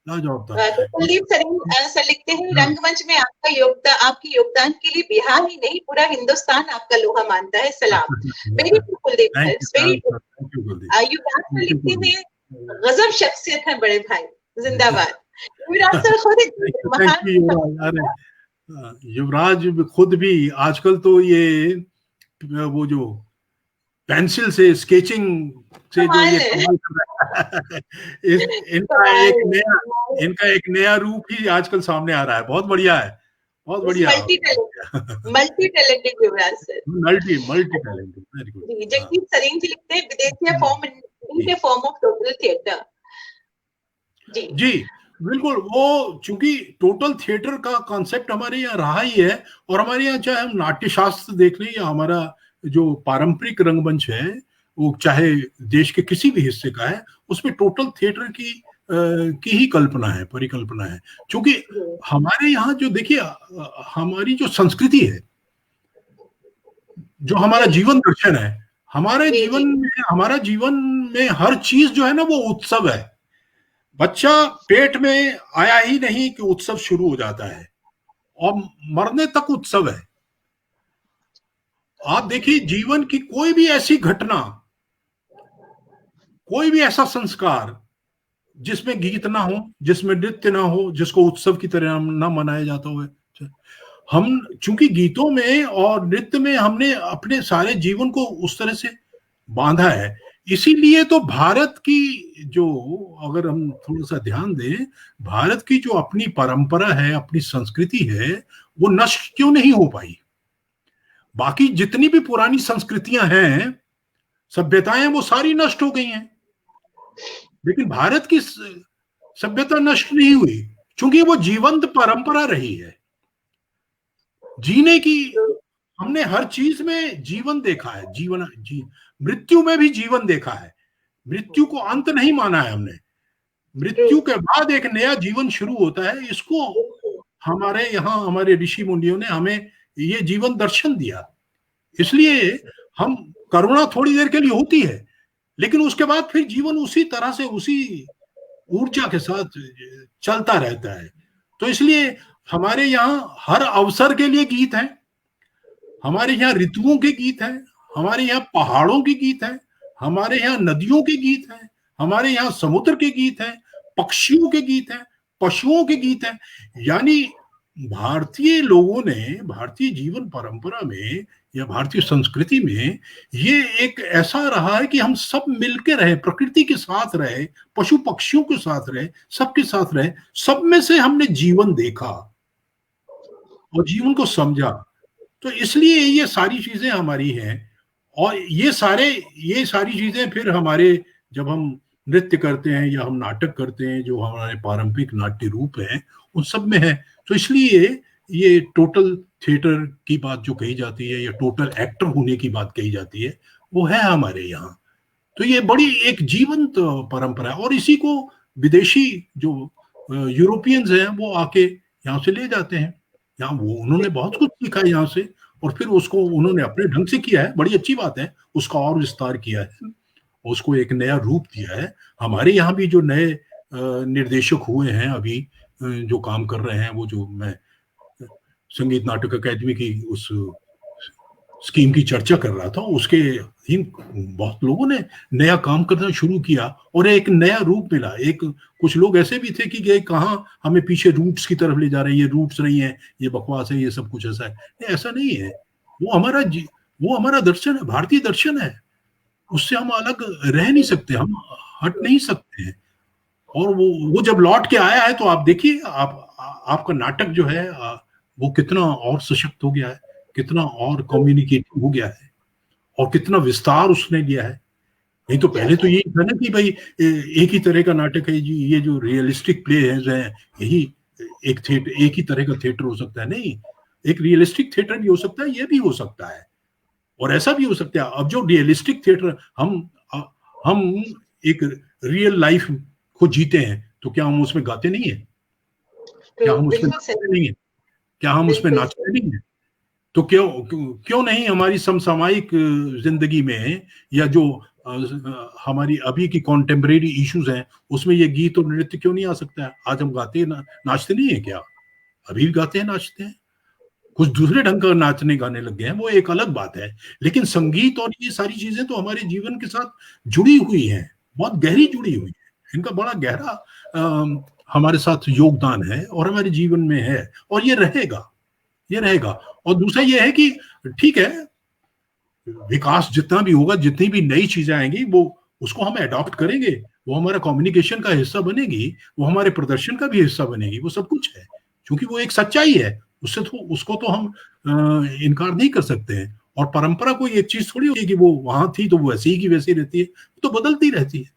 लाजवाब था। कुलदीप सर लिखते हैं रंगमंच में आपका योगदान, आपके योगदान के लिए बिहार ही नहीं पूरा हिंदुस्तान आपका लोहा मानता है। सलाम। Very good Kuldeep sir, very good. Yuvraj sir लिखते हैं गजब शख्सियत है बड़े भाई, जिंदाबाद। युवराज सर खुद युवराज खुद भी आजकल तो ये वो जो पेंसिल से स्केचिंग से जो ये कमाल कर रहा है, इनका एक नया रूप ही आजकल सामने आ रहा है। बहुत बढ़िया है, बहुत बढ़िया। Multi talented Yuvraj sir, multi talented, very good. Jagdeep Sarin ji लिखते हैं विदेशी form in the form of total theatre. जी बिल्कुल, वो चूंकि टोटल थिएटर का कॉन्सेप्ट हमारे यहाँ रहा ही है, और हमारे यहाँ चाहे हम नाट्य शास्त्र देख लें या हमारा जो पारंपरिक रंगमंच है, वो चाहे देश के किसी भी हिस्से का है, उसमें टोटल थिएटर की ही कल्पना है, परिकल्पना है। क्योंकि हमारे यहाँ जो देखिए, हमारी जो संस्कृति है, जो हमारा जीवन दर्शन है, हमारे हमारा जीवन में हर चीज जो है ना, वो उत्सव है। बच्चा पेट में आया ही नहीं कि उत्सव शुरू हो जाता है, और मरने तक उत्सव है। आप देखिए, जीवन की कोई भी ऐसी घटना, कोई भी ऐसा संस्कार जिसमें गीत ना हो, जिसमें नृत्य ना हो, जिसको उत्सव की तरह ना मनाया जाता हो। हम चूंकि गीतों में और नृत्य में हमने अपने सारे जीवन को उस तरह से बांधा है, इसीलिए तो भारत की जो, अगर हम थोड़ा सा ध्यान दें, भारत की जो अपनी परंपरा है, अपनी संस्कृति है, वो नष्ट क्यों नहीं हो पाई। बाकी जितनी भी पुरानी संस्कृतियां हैं, सभ्यताएं, वो सारी नष्ट हो गई हैं, लेकिन भारत की सभ्यता नष्ट नहीं हुई, क्योंकि वो जीवंत परंपरा रही है जीने की। हमने हर चीज में जीवन देखा है, मृत्यु में भी जीवन देखा है। मृत्यु को अंत नहीं माना है हमने, मृत्यु के बाद एक नया जीवन शुरू होता है। इसको हमारे यहाँ हमारे ऋषि मुनियों ने हमें ये जीवन दर्शन दिया। इसलिए हम, करुणा थोड़ी देर के लिए होती है, लेकिन उसके बाद फिर जीवन उसी तरह से, उसी ऊर्जा के साथ चलता रहता है। तो इसलिए हमारे यहाँ हर अवसर के लिए गीत हैं, हमारे यहाँ ऋतुओं के गीत हैं, हमारे यहाँ पहाड़ों के गीत हैं, हमारे यहाँ नदियों के गीत हैं, हमारे यहाँ समुद्र के गीत हैं, पक्षियों के गीत हैं, पशुओं के गीत हैं। यानी भारतीय लोगों ने, भारतीय जीवन परंपरा में या भारतीय संस्कृति में, ये एक ऐसा रहा है कि हम सब मिलके रहे, प्रकृति के साथ रहे, पशु पक्षियों के साथ रहे, सबके साथ रहे, सब में से हमने जीवन देखा और जीवन को समझा। तो इसलिए ये सारी चीजें हमारी हैं, और ये सारी चीजें फिर हमारे, जब हम नृत्य करते हैं या हम नाटक करते हैं, जो हमारे पारंपरिक नाट्य रूप हैं, उन सब में है। तो इसलिए ये टोटल थिएटर की बात जो कही जाती है, या टोटल एक्टर होने की बात कही जाती है, वो है हमारे यहाँ। तो ये बड़ी एक जीवंत परंपरा है, और इसी को विदेशी जो यूरोपियंस हैं, वो आके यहाँ से ले जाते हैं। यहाँ वो उन्होंने बहुत कुछ सीखा है यहाँ से, और फिर उसको उन्होंने अपने ढंग से किया है। बड़ी अच्छी बात है, उसका और विस्तार किया है, उसको एक नया रूप दिया है। हमारे यहाँ भी जो नए निर्देशक हुए हैं अभी, जो काम कर रहे हैं, वो जो मैं संगीत नाटक अकादमी की उस स्कीम की चर्चा कर रहा था, उसके ही बहुत लोगों ने नया काम करना शुरू किया और एक नया रूप मिला। एक कुछ लोग ऐसे भी थे कि ये कहाँ हमें पीछे रूट्स की तरफ ले जा रहे हैं, ये रूट्स नहीं है, ये बकवास है, ये सब कुछ ऐसा है। नहीं, ऐसा नहीं है। वो हमारा दर्शन है, भारतीय दर्शन है। उससे हम अलग रह नहीं सकते, हम हट नहीं सकते हैं। और वो जब लौट के आया है तो आप देखिए, आपका नाटक जो है वो कितना और सशक्त हो गया है, कितना और कम्युनिकेटिव हो गया है और कितना विस्तार उसने लिया है। नहीं तो पहले तो यही था ना कि भाई एक ही तरह का नाटक है जी, ये जो रियलिस्टिक प्ले है यही एक ही तरह का थिएटर हो सकता है। नहीं, एक रियलिस्टिक थिएटर भी हो सकता है, ये भी हो सकता है और ऐसा भी हो सकता है। अब जो रियलिस्टिक थिएटर हम एक रियल लाइफ को जीते हैं, तो क्या हम उसमें गाते नहीं है? क्या हम उसमें नाचते नहीं है? क्या हम उसमें नाचते नहीं है? तो क्यों नहीं हमारी समसामयिक जिंदगी में या जो हमारी अभी की कॉन्टेम्परेरी इश्यूज हैं उसमें ये गीत और नृत्य क्यों नहीं आ सकता है? आज हम गाते नाचते नहीं है क्या? अभी भी गाते हैं, नाचते हैं। कुछ दूसरे ढंग का नाचने गाने लग गए हैं, वो एक अलग बात है। लेकिन संगीत और ये सारी चीजें तो हमारे जीवन के साथ जुड़ी हुई हैं, बहुत गहरी जुड़ी हुई है। इनका बड़ा गहरा हमारे साथ योगदान है और हमारे जीवन में है और ये रहेगा। और दूसरा ये है कि ठीक है, विकास जितना भी होगा, जितनी भी नई चीजें आएंगी, वो उसको हम अडॉप्ट करेंगे, वो हमारा कम्युनिकेशन का हिस्सा बनेगी, वो हमारे प्रदर्शन का भी हिस्सा बनेगी, वो सब कुछ है, क्योंकि वो एक सच्चाई है। उसको तो हम इनकार नहीं कर सकते हैं। और परंपरा कोई एक चीज थोड़ी होती है कि वो वहां थी तो वो वैसे ही की वैसी रहती है, तो बदलती रहती है,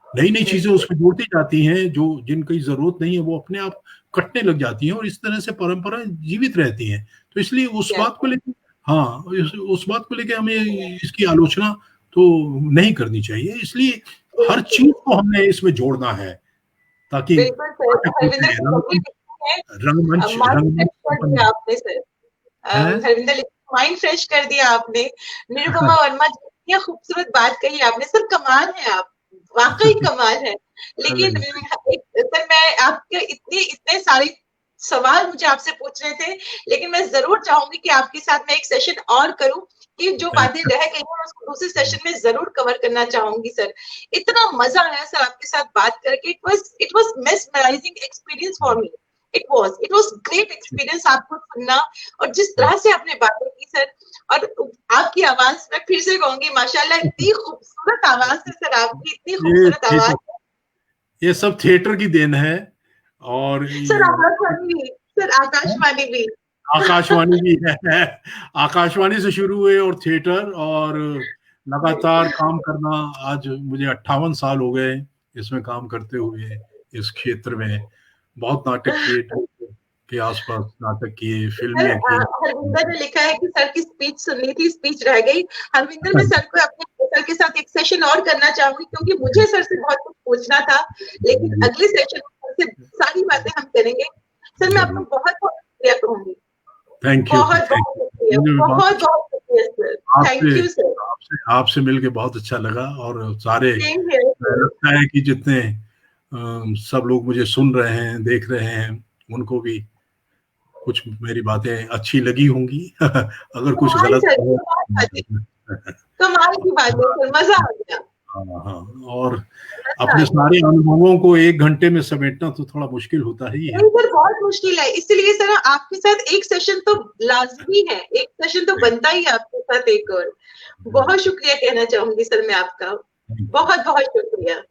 नई नई चीजें उसमें जोड़ती जाती हैं, जो जिनकी जरूरत नहीं है वो अपने आप कटने लग जाती हैं और इस तरह से परंपरा जीवित रहती हैं। तो इसलिए उस बात को लेकर उस बात को लेकर हमें इसकी आलोचना तो नहीं करनी चाहिए। इसलिए हर चीज को हमने इसमें जोड़ना है ताकि रंगमंच हरविंदर, माइंड फ्रेश कर दिया आपने। निरुपमा वर्मा जी, खूबसूरत बात कही आपने सर, कमाल है आप, वाकई कमाल है। लेकिन सर मैं आपके इतने सारे सवाल मुझे आपसे पूछ रहे थे, लेकिन मैं जरूर चाहूंगी कि आपके साथ मैं एक सेशन और करूं, कि जो बातें रह गई हैं उसको दूसरे सेशन में जरूर कवर करना चाहूंगी सर। इतना मजा आया सर आपके साथ बात करके, it was mesmerising experience for me. It was great experience आपको सुनना और जिस तरह से आपने बातें की सर, और आपकी आवाज मैं फिर से कहूंगी माशाल्लाह, इतनी खूबसूरत आवाज है सर आपकी, इतनी खूबसूरत आवाज। ये सब थिएटर की देन है। और सर आकाशवाणी भी आकाशवाणी भी है। आकाशवाणी से शुरू हुए और थिएटर, और लगातार काम करना। आज मुझे 58 साल हो गए इसमें काम करते हुए, इस क्षेत्र में बहुत नाटक किए, के आसपास नाटक किए, फिल्में की। हरविंदर ने लिखा है कि सर की स्पीच सुननी थी, स्पीच रह गई। हरविंदर, मैं सर को अपने सर के साथ एक सेशन और करना चाहूंगी, क्योंकि मुझे सर से बहुत कुछ पूछना था, लेकिन अगले सेशन में सारी बातें हम करेंगे। सर मैं आपको बहुत बहुत शुक्रिया कहूंगी। थैंक यू, बहुत शुक्रिया सर, थैंक यू सर। आपसे मिलके बहुत अच्छा लगा। और सारे लगता है कि जितने सब लोग मुझे सुन रहे हैं, देख रहे हैं, उनको भी कुछ मेरी बातें अच्छी लगी होंगी। अगर कुछ गलत कमाल की बात है सर, मजा आ गया। हाँ, और अपने सारे अनुभवों को 1 घंटे में समेटना तो थोड़ा मुश्किल होता ही है। सर बहुत मुश्किल है, इसलिए सर आपके साथ एक सेशन तो लाजमी है, एक सेशन तो बनता ही है आपके साथ एक और। बहुत शुक्रिया कहना चाहूंगी सर मैं आपका, बहुत बहुत शुक्रिया।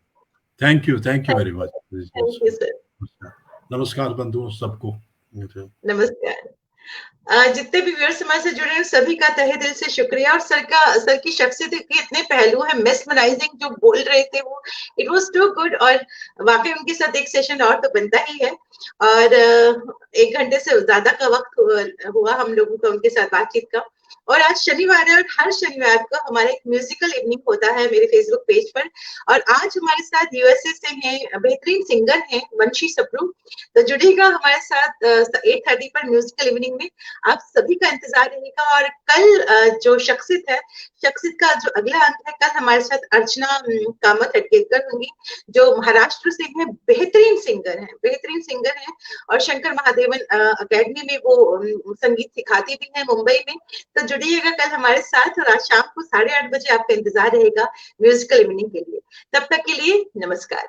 Thank you very much. Thank you sir. नमस्कार बंधुओं सबको। नमस्कार। जितने भी व्यूअर्स हमारे से जुड़े हैं सभी का तहे दिल से शुक्रिया। और सर की शख्सियत के इतने पहलू हैं, मेस्मराइजिंग जो बोल रहे थे वो, इट वाज टू गुड। और वाकई उनके साथ एक सेशन और तो बनता ही है। और 1 घंटे से ज्यादा का वक्त हुआ हम लोगों का उनके साथ बातचीत का। और आज शनिवार है और हर शनिवार को हमारा एक म्यूजिकल इवनिंग होता है मेरे फेसबुक पेज पर। और आज हमारे साथ यूएसए से हैं, बेहतरीन सिंगर हैं वंशी सप्रू, तो जुड़ेगा हमारे साथ 8:30 पर म्यूजिकल इवनिंग में। आप सभी का इंतजार रहेगा। और कल जो शख्सियत है, शख्सियत का जो अगला अंक है, कल हमारे साथ अर्चना कामत हटकेकर होंगी, जो महाराष्ट्र से हैं, बेहतरीन सिंगर हैं और शंकर महादेवन अकेडमी में वो संगीत सिखाती भी हैं मुंबई में। तो रहिएगा कल हमारे साथ, और आज शाम को 8:30 बजे आपका इंतजार रहेगा म्यूजिकल इवनिंग के लिए। तब तक के लिए नमस्कार।